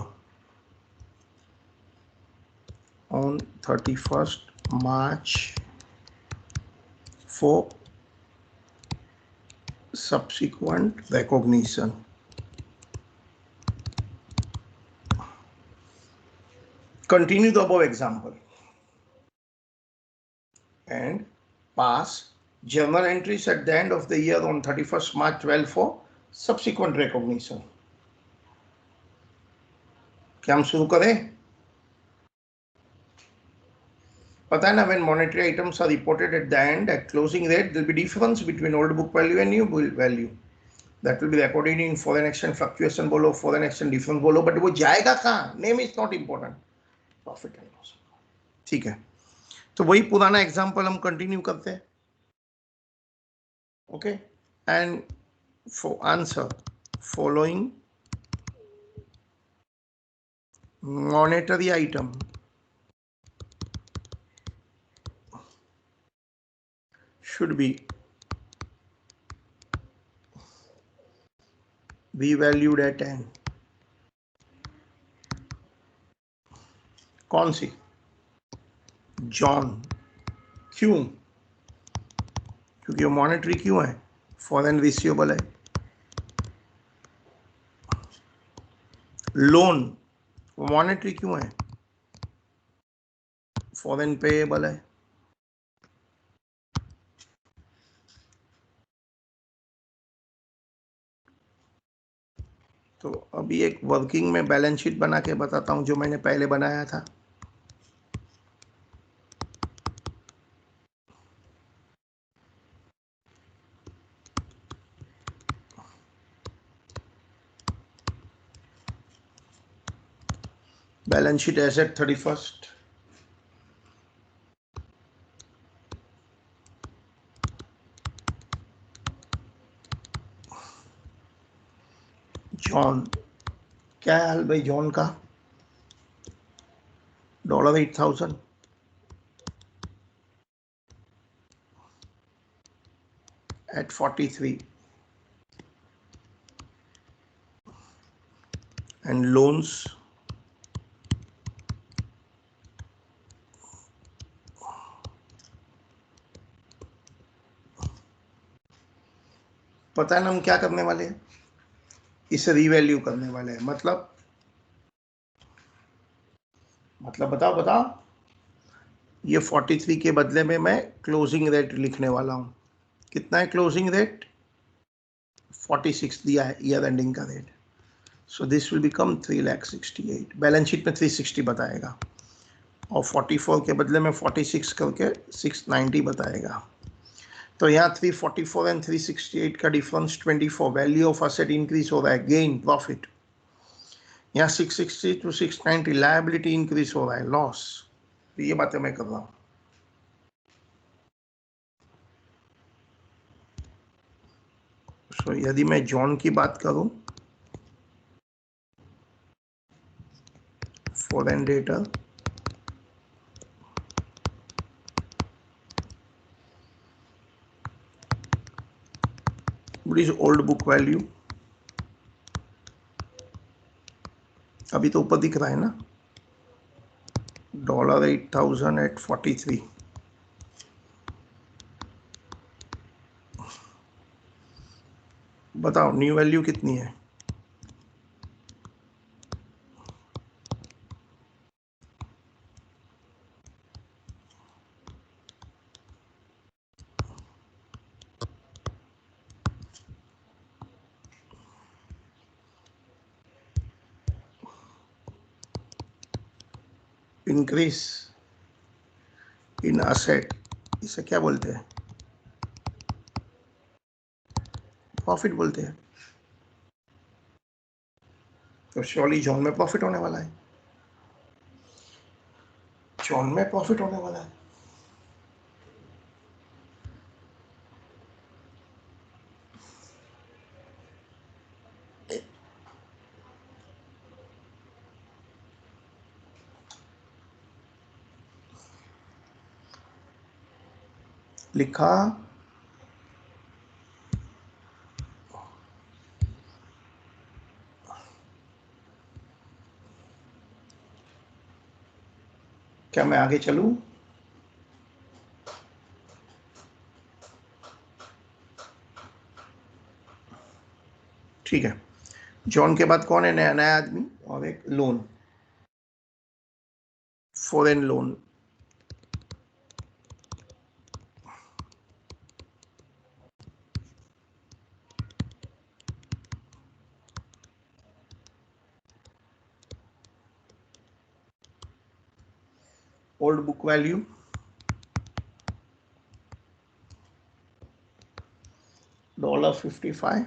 on 31st March for subsequent recognition. Continue the above example and pass journal entries at the end of the year on 31st March 12 for subsequent recognition. क्या हम शुरू करें? पता है ना, when monetary items are reported at the end at closing rate, there will be difference between old book value and new book value. That will be recorded in foreign exchange fluctuation बोलो, foreign exchange difference बोलो, but वो जाएगा कहाँ? Name is not important. Profit and loss. ठीक है, तो वही पुराना एग्जाम्पल हम कंटिन्यू करते हैं. Okay, and for answer, following monetary item should be revalued at end. कौन सी? जॉन. क्यों? क्योंकि वो मॉनेटरी क्यों है? फॉरेन रिसीवेबल है. लोन मॉनेटरी क्यों है? फॉरेन पेएबल है. तो अभी एक वर्किंग में बैलेंस शीट बना के बताता हूं जो मैंने पहले बनाया था. Balance sheet asset 31st, John, क्या हाल भाई जॉन का? $8,000 at 43 and loans पता है ना हम क्या करने वाले हैं? इसे रीवैल्यू करने वाले हैं। मतलब बताओ बताओ। ये 43 के बदले में मैं क्लोजिंग रेट लिखने वाला हूं। कितना है क्लोजिंग रेट? 46 दिया है ईयर एंडिंग का rate. So this will become 3,68,000। Balance sheet में 360 बताएगा और 44 के बदले में 46 करके 690 बताएगा। तो यहाँ 344 एंड 368 का difference 24। Value of asset increase हो रहा है, गेन प्रॉफिट। यहाँ 660 टू 690 लायबिलिटी इंक्रीज हो रहा है, लॉस। तो ये बातें मैं कर रहा हूँ। So, यदि मैं जॉन की बात करूं, foreign data, what is old book value? अभी तो ऊपर दिख रहा है ना, $8,000 at 43। बताओ न्यू वैल्यू कितनी है? इंक्रीज इन असेट, इसे क्या बोलते हैं? प्रॉफिट बोलते हैं। तो श्योरली जॉन में प्रॉफिट होने वाला है। जॉन में प्रॉफिट होने वाला है। लिखा क्या मैं आगे चलूं? ठीक है। जॉन के बाद कौन है नया नया आदमी? और एक loan, foreign loan. Old book value $55।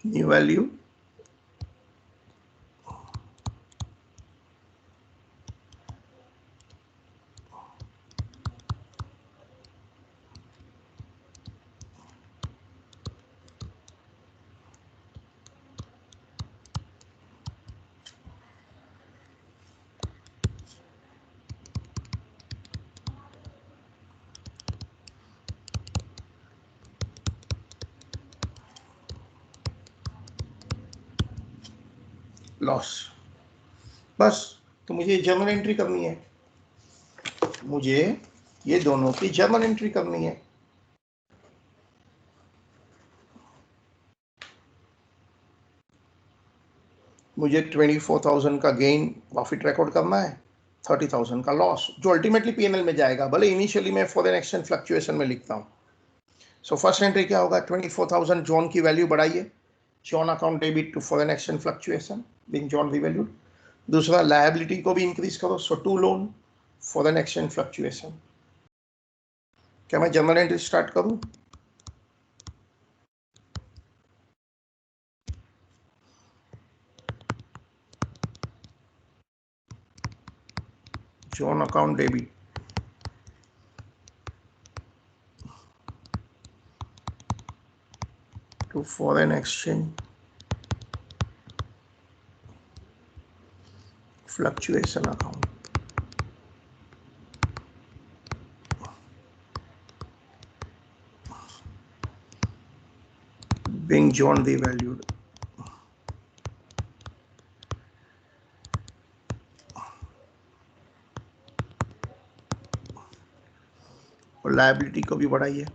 New value loss. बस। तो मुझे जर्नल एंट्री करनी है, मुझे ये दोनों की जर्नल एंट्री करनी है। मुझे 24,000 का गेन प्रॉफिट रिकॉर्ड करना है, 30,000 का लॉस, जो अल्टीमेटली पीएनएल में जाएगा। भले इनिशियली मैं फॉरेन एक्सचेंज फ्लक्चुएशन में लिखता हूँ। सो फर्स्ट एंट्री क्या होगा? 24,000 जॉन की वैल्यू बढ़ाइए, John account debit to foreign exchange fluctuation being John revalued. दूसरा, लायबिलिटी को भी इंक्रीज करो, so to loan foreign exchange fluctuation. क्या मैं जर्नल एंट्री स्टार्ट करूं? John account debit to foreign exchange fluctuation account. Being John devalued. और liability को भी बढ़ाइए.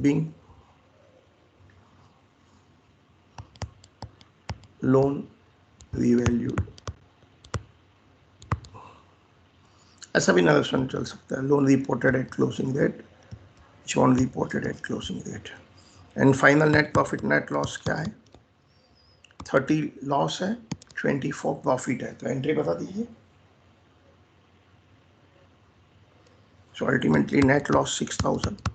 Being loan revalued. ऐसा भी नरेशन चल सकता है. Loan reported at closing date, John reported at closing date. And final net profit net loss क्या है? 30 लॉस है, 24 प्रॉफिट है. तो एंट्री बता दीजिए. So ultimately net loss 6000.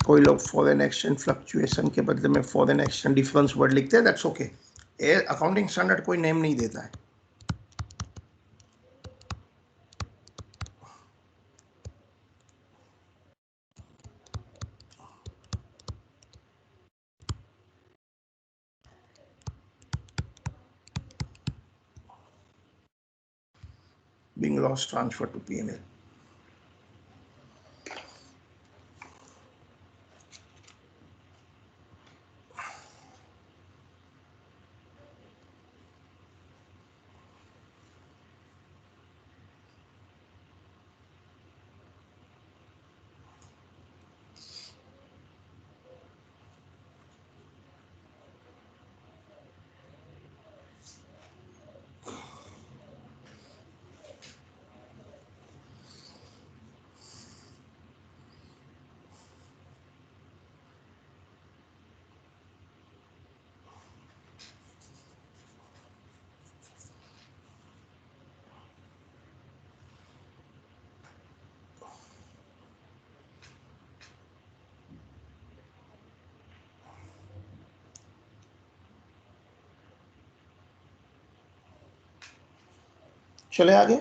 कोई लोग फॉरेन एक्सचेंज फ्लक्चुएशन के बदले में फॉरेन एक्सचेंज डिफरेंस वर्ड लिखते हैं. That's okay. अकाउंटिंग स्टैंडर्ड कोई नेम नहीं देता है. Being loss transfer to P&L. चले आगे.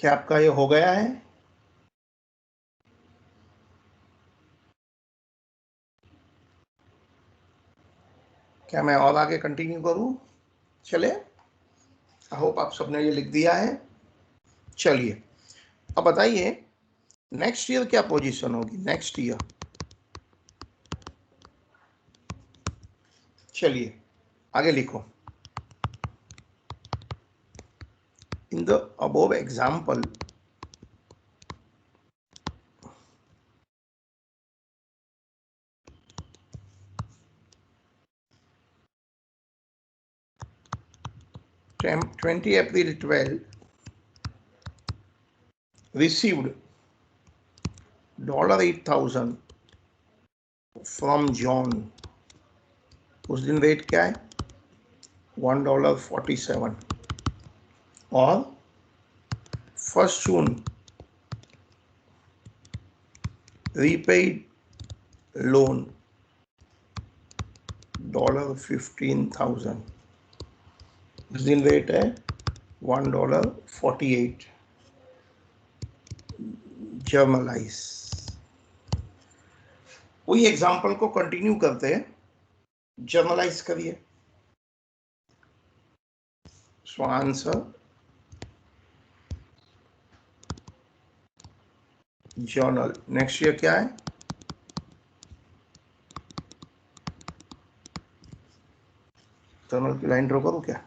क्या आपका ये हो गया है? क्या मैं और आगे कंटिन्यू करूं? चले. आई होप आप सबने ये लिख दिया है. चलिए अब बताइए नेक्स्ट ईयर क्या पोजीशन होगी. नेक्स्ट ईयर चलिए आगे लिखो. In the above example April 12 received $8,000 from John. उस दिन रेट क्या है? $1.47. और 1 जून रीपेड लोन $15,000. उस दिन रेट है $1.48. जर्नलाइज. वही एग्जाम्पल को कंटिन्यू करते हैं. जर्नलाइज करिए. So answer journal. Next year क्या है? जर्नल की लाइन ड्रॉ करूं क्या?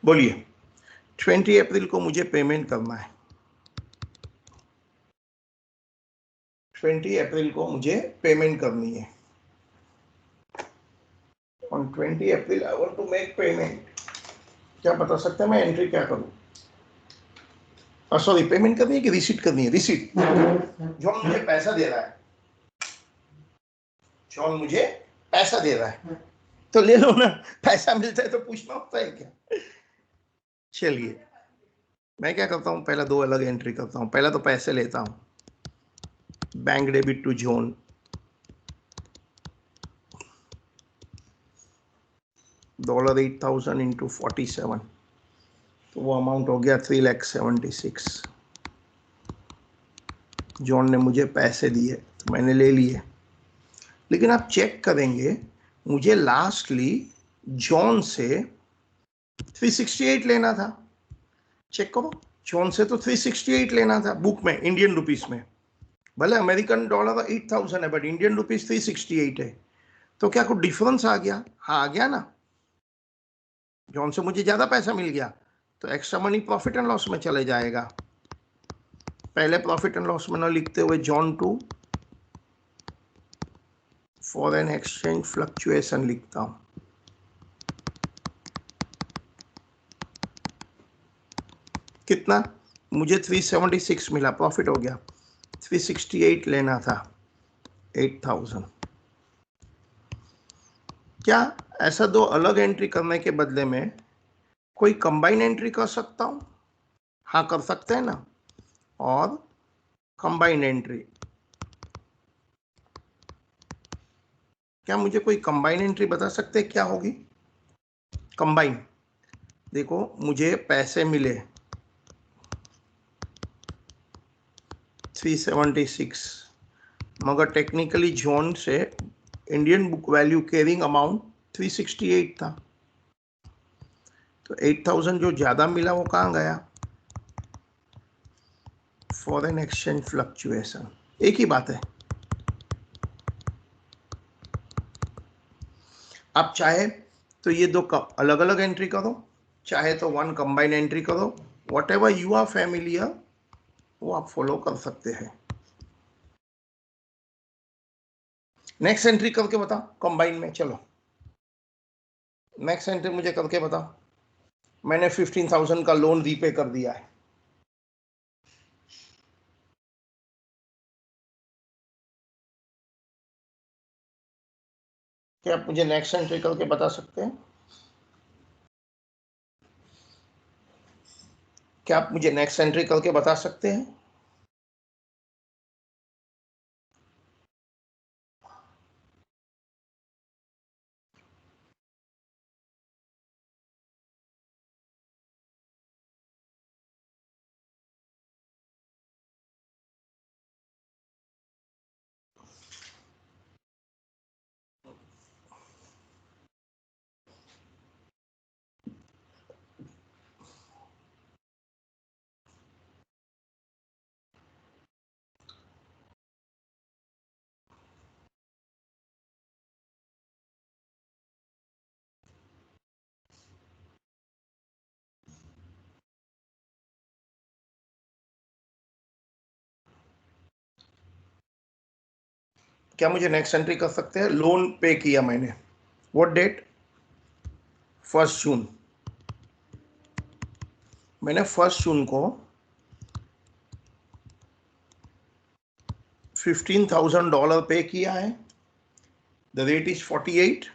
बोलिए। 20 अप्रैल को मुझे पेमेंट करना है। 20 अप्रैल को मुझे पेमेंट करनी है। On 20 April I want to make payment. क्या बता सकते हैं मैं एंट्री क्या करूं? सॉरी, पेमेंट करनी है कि रिसीट करनी है? रिसीट। जॉन मुझे पैसा दे रहा है, जॉन मुझे पैसा दे रहा है, तो ले लो ना। पैसा मिलता है तो पूछना होता है क्या? चलिए, मैं क्या करता हूँ, पहला दो अलग एंट्री करता हूँ। पहला तो पैसे लेता हूँ, bank debit to John, $8,000 into 47, तो वो अमाउंट हो गया 3,76,000। जॉन ने मुझे पैसे दिए तो मैंने ले लिए, लेकिन आप चेक करेंगे मुझे लास्टली जॉन से 368 लेना था। चेक करो, जॉन से तो 368 लेना था बुक में, इंडियन रुपीस में। भले अमेरिकन डॉलर 8,000 है, बट इंडियन रुपीस 368 है। तो क्या कुछ डिफरेंस आ गया? हाँ, आ गया ना। जॉन से मुझे ज्यादा पैसा मिल गया, तो extra money profit and loss में चले जाएगा। पहले प्रॉफिट एंड लॉस में ना लिखते हुए John to foreign exchange fluctuation लिखता हूं। कितना? मुझे 376 मिला, प्रॉफिट हो गया। 368 लेना था, 8,000। क्या ऐसा दो अलग एंट्री करने के बदले में कोई कंबाइन एंट्री कर सकता हूं? हाँ, कर सकते हैं ना। और कंबाइन एंट्री, क्या मुझे कोई कंबाइन एंट्री बता सकते हैं क्या होगी? कंबाइन, देखो मुझे पैसे मिले 376, मगर टेक्निकली जॉन से Indian book value carrying amount 368 था, तो 8,000 जो ज्यादा मिला वो कहाँ गया? Foreign exchange fluctuation. एक ही बात है। आप चाहे तो ये दो अलग अलग एंट्री करो, चाहे तो वन कंबाइन एंट्री करो। Whatever you are familiar वो आप फॉलो कर सकते हैं। नेक्स्ट एंट्री करके बताओ कंबाइन में। चलो, नेक्स्ट एंट्री मुझे करके बताओ। मैंने 15,000 का लोन रीपे कर दिया है। क्या आप मुझे नेक्स्ट एंट्री करके बता सकते हैं? क्या आप मुझे नेक्स्ट एंट्री करके बता सकते हैं? क्या मुझे नेक्स्ट एंट्री कर सकते हैं? लोन पे किया मैंने, व्हाट डेट? 1 जून। मैंने 1 जून को $15,000 पे किया है। The rate is 48।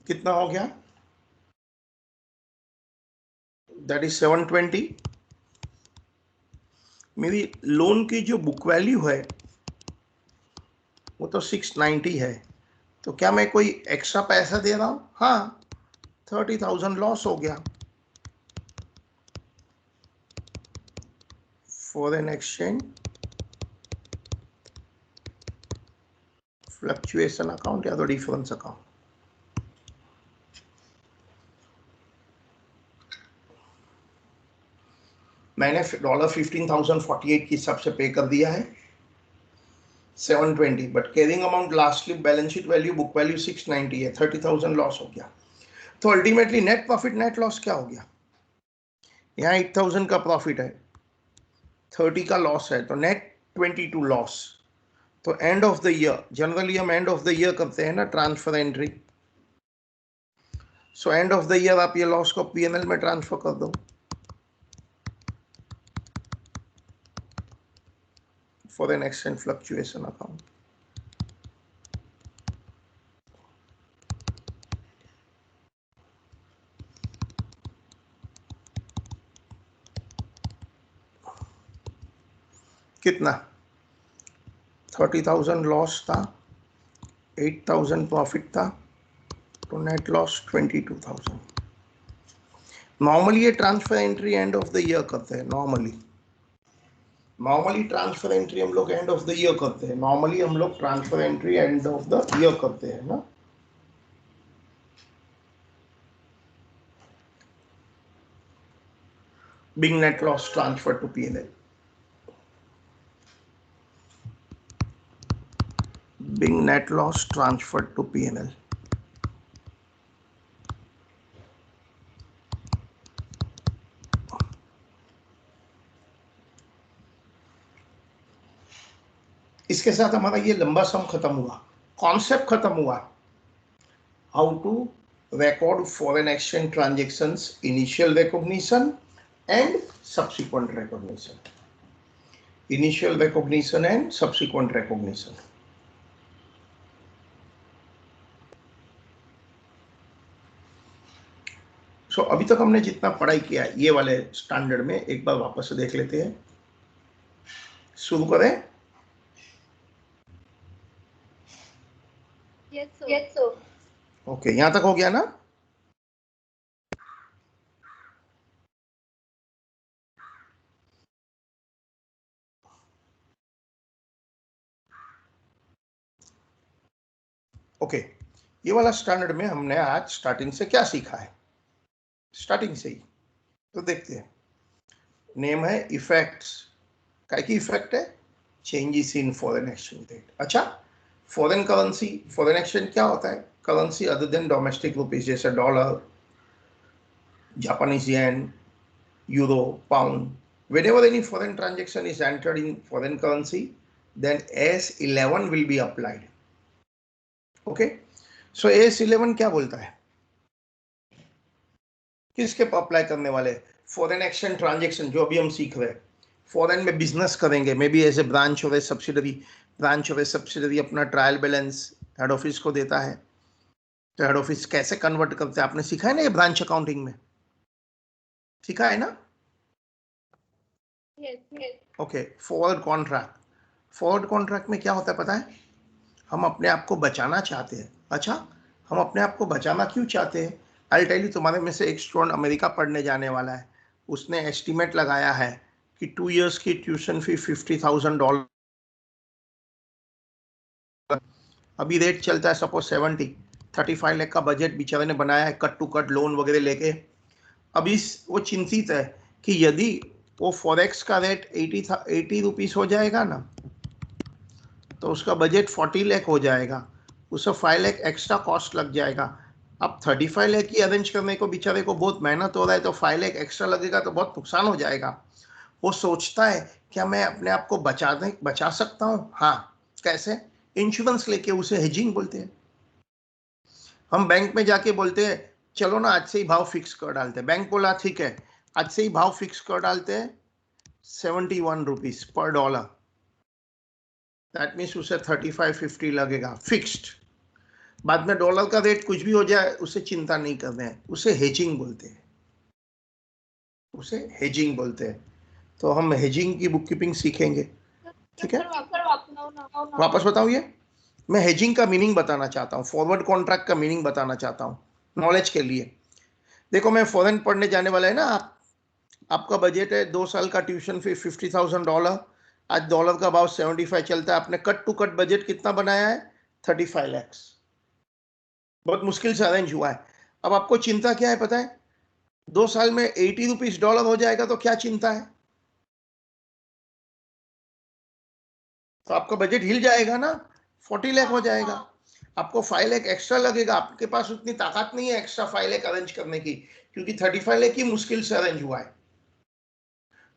कितना हो गया? That is 720। मेरी लोन की जो बुक वैल्यू है वो तो 690 है, तो क्या मैं कोई एक्स्ट्रा पैसा दे रहा हूं? हाँ, 30,000 लॉस हो गया। फॉरेन एक्सचेंज फ्लक्चुएशन अकाउंट या तो डिफरेंस अकाउंट। मैंने $15,048 के हिसाब से पे कर दिया है। 720, but carrying amount lastly balance sheet value book value 690 है, 30,000 लॉस हो गया। तो ultimately net profit net loss क्या हो गया? यहाँ 8,000 का प्रॉफिट है, 30 का लॉस है, तो नेट 22 लॉस। तो and of the year, generally हम एंड ऑफ द ईयर करते हैं ना transfer entry. So and of the year आप ये लॉस को पीएनएल में ट्रांसफर कर दो। Foreign exchange fluctuation account. कितना? 30,000 लॉस था, 8,000 प्रॉफिट था, तो नेट लॉस 22,000। नॉर्मली ये transfer entry end of the year करते हैं। नॉर्मली ट्रांसफर एंट्री हम लोग एंड ऑफ द ईयर करते हैं। नॉर्मली हम लोग transfer entry end of the year करते हैं ना। Big net loss transfer to PNL. Big net loss transfer to PNL. इसके साथ हमारा ये लंबा सम खत्म हुआ, कॉन्सेप्ट खत्म हुआ। How to record foreign exchange transactions, initial recognition and subsequent recognition. Initial recognition and subsequent recognition. So अभी तक हमने जितना पढ़ाई किया ये वाले स्टैंडर्ड में एक बार वापस से देख लेते हैं। शुरू करें? Yes, sir. ओके, यहां तक हो गया ना? ओके, ये वाला स्टैंडर्ड में हमने आज स्टार्टिंग से क्या सीखा है? स्टार्टिंग से ही तो देखते हैं। नेम है इफेक्ट्स। काय की इफेक्ट है? Changes in foreign exchange rate. अच्छा, फॉरेन करेंसी, फॉरेन एक्सचेंज क्या होता है? Currency other than domestic rupees, जैसे dollar, Japanese yen, euro, pound. Whenever any foreign transaction is entered in foreign currency, then AS11 will be applied. Okay, so AS11 क्या बोलता है? किसके पर apply करने वाले? फॉरेन एक्सचेंज ट्रांजेक्शन जो अभी हम सीख रहे हैं। फॉरेन में बिजनेस करेंगे, may be as a branch और ए सब्सिडरी। ब्रांच और ए सब्सिडरी अपना ट्रायल बैलेंस हेड ऑफिस को देता है, तो हेड ऑफिस कैसे कन्वर्ट करते हैं आपने सीखा है ना, ये ब्रांच अकाउंटिंग में सीखा है ना? Okay, forward contract. Forward contract में क्या होता है पता है? हम अपने आप को बचाना चाहते हैं। अच्छा, हम अपने आप को बचाना क्यों चाहते हैं? आई टेल यू, तुम्हारे में से एक स्टूडेंट अमेरिका पढ़ने जाने वाला है, उसने एस्टिमेट लगाया है कि 2 इयर्स की ट्यूशन फी $50,000। अभी रेट चलता है सपोज 70, 35 लाख का बजट बेचारे ने बनाया है, कट टू कट लोन वगैरह लेके। अभी वो चिंतित है कि यदि वो फॉरेक्स का रेट 80 रुपीस हो जाएगा ना, तो उसका बजट 40 लाख हो जाएगा, उसे 5 लाख एक्स्ट्रा कॉस्ट लग जाएगा। अब 35 लाख की अरेंज करने को बेचारे को बहुत मेहनत हो रहा है, तो 5 लाख एक्स्ट्रा लगेगा तो बहुत नुकसान हो जाएगा। वो सोचता है क्या मैं अपने आप को बचा सकता हूँ? हाँ, कैसे? इंश्योरेंस लेके, उसे हेजिंग बोलते हैं। हम बैंक में जाके बोलते हैं चलो ना आज से ही भाव फिक्स कर डालते हैं। बैंक बोला ठीक है, आज से ही भाव फिक्स कर डालते हैं 71 rupees per dollar. That means उसे 35-50 लगेगा फिक्स्ड। बाद में डॉलर का रेट कुछ भी हो जाए उसे चिंता नहीं करना है, उसे हेजिंग बोलते हैं। उसे हेजिंग बोलते हैं। तो हम हेजिंग की बुक कीपिंग सीखेंगे, ठीक है? वापस बताऊं, ये मैं हेजिंग का मीनिंग बताना चाहता हूँ, फॉरवर्ड कॉन्ट्रैक्ट का मीनिंग बताना चाहता हूँ नॉलेज के लिए। देखो, मैं फॉरेन पढ़ने जाने वाला है ना, आपका बजट है 2 साल का ट्यूशन फी $50,000। आज डॉलर का भाव 75 चलता है, आपने कट टू कट बजट कितना बनाया है? 35 लाख। बहुत मुश्किल से अरेंज हुआ है। अब आपको चिंता क्या है पता है? 2 साल में 80 रुपीज डॉलर हो जाएगा तो क्या चिंता है? तो आपका बजट हिल जाएगा ना, 40 लाख हो जाएगा। आपको 5 लाख एक्स्ट्रा लगेगा, आपके पास उतनी ताकत नहीं है एक्स्ट्रा 5 लाख अरेंज करने की, क्योंकि 35 लाख ही मुश्किल से अरेंज हुआ है।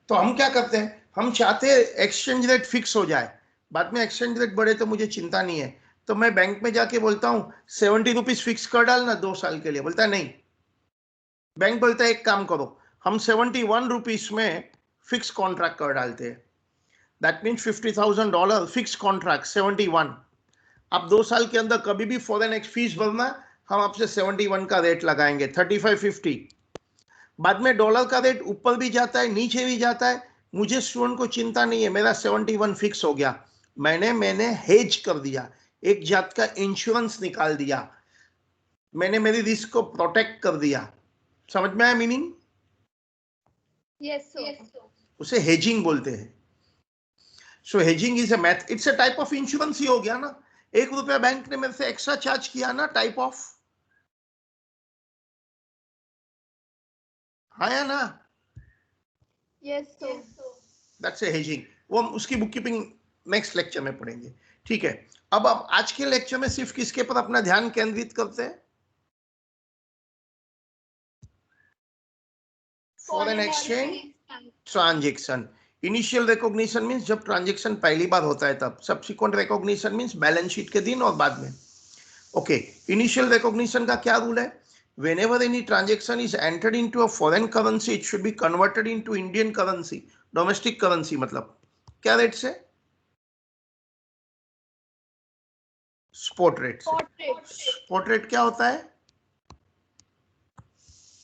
तो हम क्या करते हैं, हम चाहते हैं एक्सचेंज रेट फिक्स हो जाए, बाद में एक्सचेंज रेट बढ़े तो मुझे चिंता नहीं है। तो मैं बैंक में जाके बोलता हूँ 70 रुपीज फिक्स कर डालना 2 साल के लिए, बोलता है नहीं। बैंक बोलता है एक काम करो, हम 71 रुपीज में फिक्स कॉन्ट्रैक्ट कर डालते हैं, दैट मीन्स $50,000 फिक्स कॉन्ट्रैक्ट 71। आप 2 साल के अंदर कभी भी फॉरेन एक्स फीस भरना, हम आपसे 71 का रेट लगाएंगे, 35-50। बाद में डॉलर का रेट ऊपर भी जाता है नीचे भी जाता है, मुझे स्टूडेंट को चिंता नहीं है, मेरा 71 फिक्स हो गया। मैंने हेज कर दिया, एक जात का इंश्योरेंस निकाल दिया, मैंने मेरी रिस्क को प्रोटेक्ट कर दिया। समझ में आया मीनिंग? Yes sir. उसे हेजिंग बोलते हैं। सो hedging is a math, it's a type of insurance ही हो गया ना। 1 रुपया बैंक ने मेरे से एक्स्ट्रा चार्ज किया ना, टाइप ऑफ, हाँ या ना? Yes sir. That's a hedging. वो हम उसकी बुक कीपिंग नेक्स्ट लेक्चर में पढ़ेंगे, ठीक है। अब आप आज के लेक्चर में सिर्फ किसके पर अपना ध्यान केंद्रित करते हैं? Foreign exchange transaction. Initial recognition means जब ट्रांजेक्शन पहली बार होता है तब, subsequent recognition means balance sheet के दिन और बाद में। ओके, इनिशियल रिकॉग्निशन का क्या रूल है? whenever any transaction is entered into a foreign currency it should be converted into Indian currency, domestic currency, मतलब क्या रेट से? स्पॉट रेट से। स्पॉट रेट क्या होता है?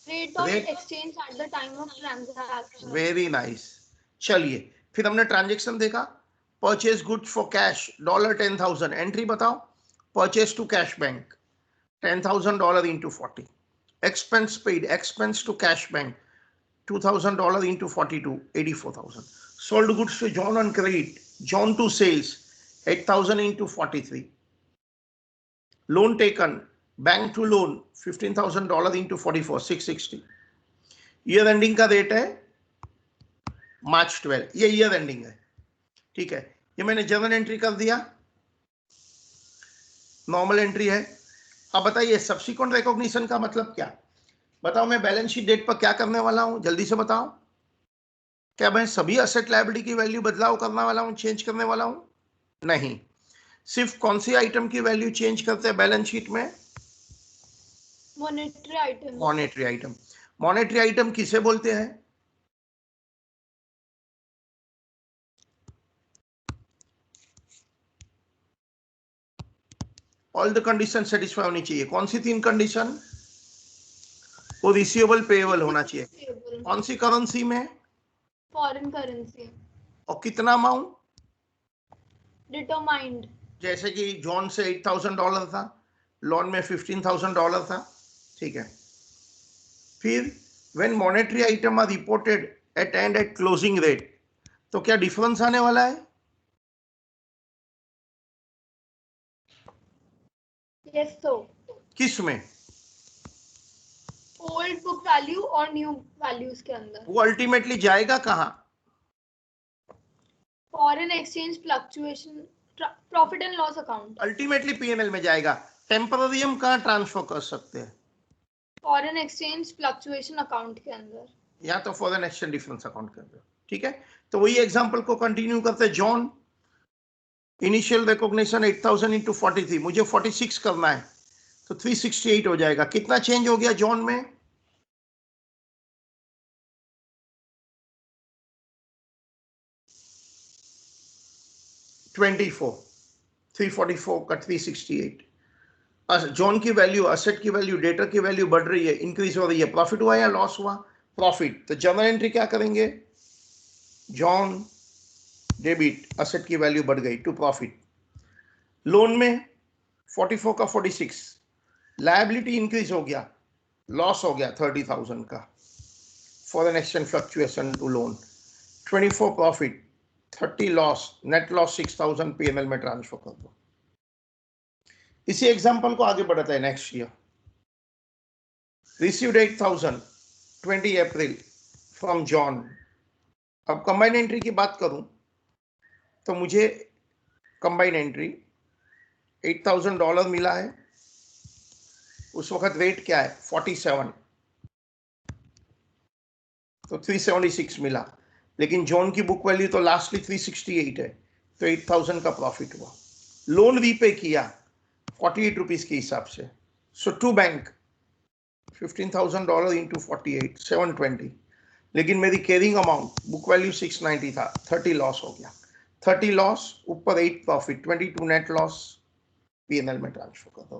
Rate of exchange at the time of transaction. Very nice. चलिए फिर हमने ट्रांजेक्शन देखा, purchase goods for cash $10,000, entry बताओ। Purchase to cash bank $10,000 into 40, expense paid, expense to cash bank $2,000 into 42, 84,000. Sold goods to John on credit, John to sales 8,000 into 43. Loan taken, bank to loan $15,000 into 44, 660. Year ending का rate है March 12, ये year ending है, ठीक है। ये मैंने journal entry कर दिया, नॉर्मल एंट्री है। अब बताइए सब्सिक्वेंट रिकॉग्निशन का मतलब क्या? बताओ, मैं बैलेंस शीट डेट पर क्या करने वाला हूं, जल्दी से बताओ। क्या मैं सभी असेट लायबिलिटी की वैल्यू बदलाव करने वाला हूं, चेंज करने वाला हूं? नहीं। सिर्फ कौन सी आइटम की वैल्यू चेंज करते हैं बैलेंस शीट में? Monetary item. Monetary item. Monetary item किसे बोलते हैं? ऑल द कंडीशन सेटिस्फाई होनी चाहिए। कौन सी 3 कंडीशन? वो रिसीवेबल पेएबल होना चाहिए। कौन सी करेंसी में? Foreign currency. और कितना अमाउंट? डिटरमाइंड। जैसे कि जॉन से $8,000 था, लोन में $15,000 था, ठीक है। फिर when monetary item are reported at and at closing rate, तो क्या डिफरेंस आने वाला है? Yes sir. किस में? ओल्ड बुक वैल्यू और न्यू वैल्यूज के अंदर। वो अल्टीमेटली जाएगा कहाँ? Foreign exchange fluctuation, profit and loss account. Ultimately PNL में जाएगा। टेम्पररी हम कहाँ ट्रांसफर कर सकते हैं? फॉरेन एक्सचेंज फ्लक्चुएशन अकाउंट के अंदर, या तो फॉरेन एक्सचेंज डिफरेंस अकाउंट के अंदर, ठीक है। तो वही एग्जांपल को कंटिन्यू करते हैं। जॉन इनिशियल रिकॉग्निशन 8,000 into 43, मुझे 46 करना है, तो 368 हो जाएगा। कितना चेंज हो गया जॉन में? $24, 344 का 368। जॉन की वैल्यू, असेट की वैल्यू, डेटर की वैल्यू बढ़ रही है, इंक्रीज हो रही है। प्रॉफिट हुआ या लॉस हुआ? प्रॉफिट। तो जर्नल एंट्री क्या करेंगे? जॉन डेबिट, असेट की वैल्यू बढ़ गई टू प्रॉफिट। लोन में 44 का 46, लायबिलिटी इंक्रीज हो गया, लॉस हो गया 30,000 का। Foreign exchange fluctuation to loan 24 profit, 30 loss, net loss 6,000 PNL में ट्रांसफर कर दो। इसी एग्जांपल को आगे बढ़ाते हैं next year. Received 8,000 20 April from John. अब कंबाइंड एंट्री की बात करूं तो मुझे कंबाइन एंट्री, $8,000 मिला है। उस वक्त रेट क्या है 47, तो 376 मिला, लेकिन जॉन की बुक वैल्यू तो लास्टली 368 है, तो 8,000 का प्रॉफिट हुआ। लोन रीपे किया 48 रुपीज के हिसाब से, सो टू बैंक $15,000 इंटू 48 720, लेकिन मेरी कैरिंग अमाउंट बुक वैल्यू 690 था, 30 लॉस हो गया। 30 लॉस ऊपर 8 प्रॉफिट, 22 नेट लॉस पीएनएल में ट्रांसफर कर दो।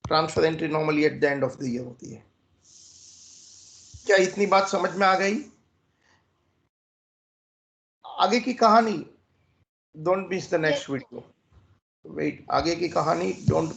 Transfer entry normally eight the end of the year होती है। क्या इतनी बात समझ में आ गई? आगे की कहानी don't miss the next video. Wait, आगे की कहानी डोंट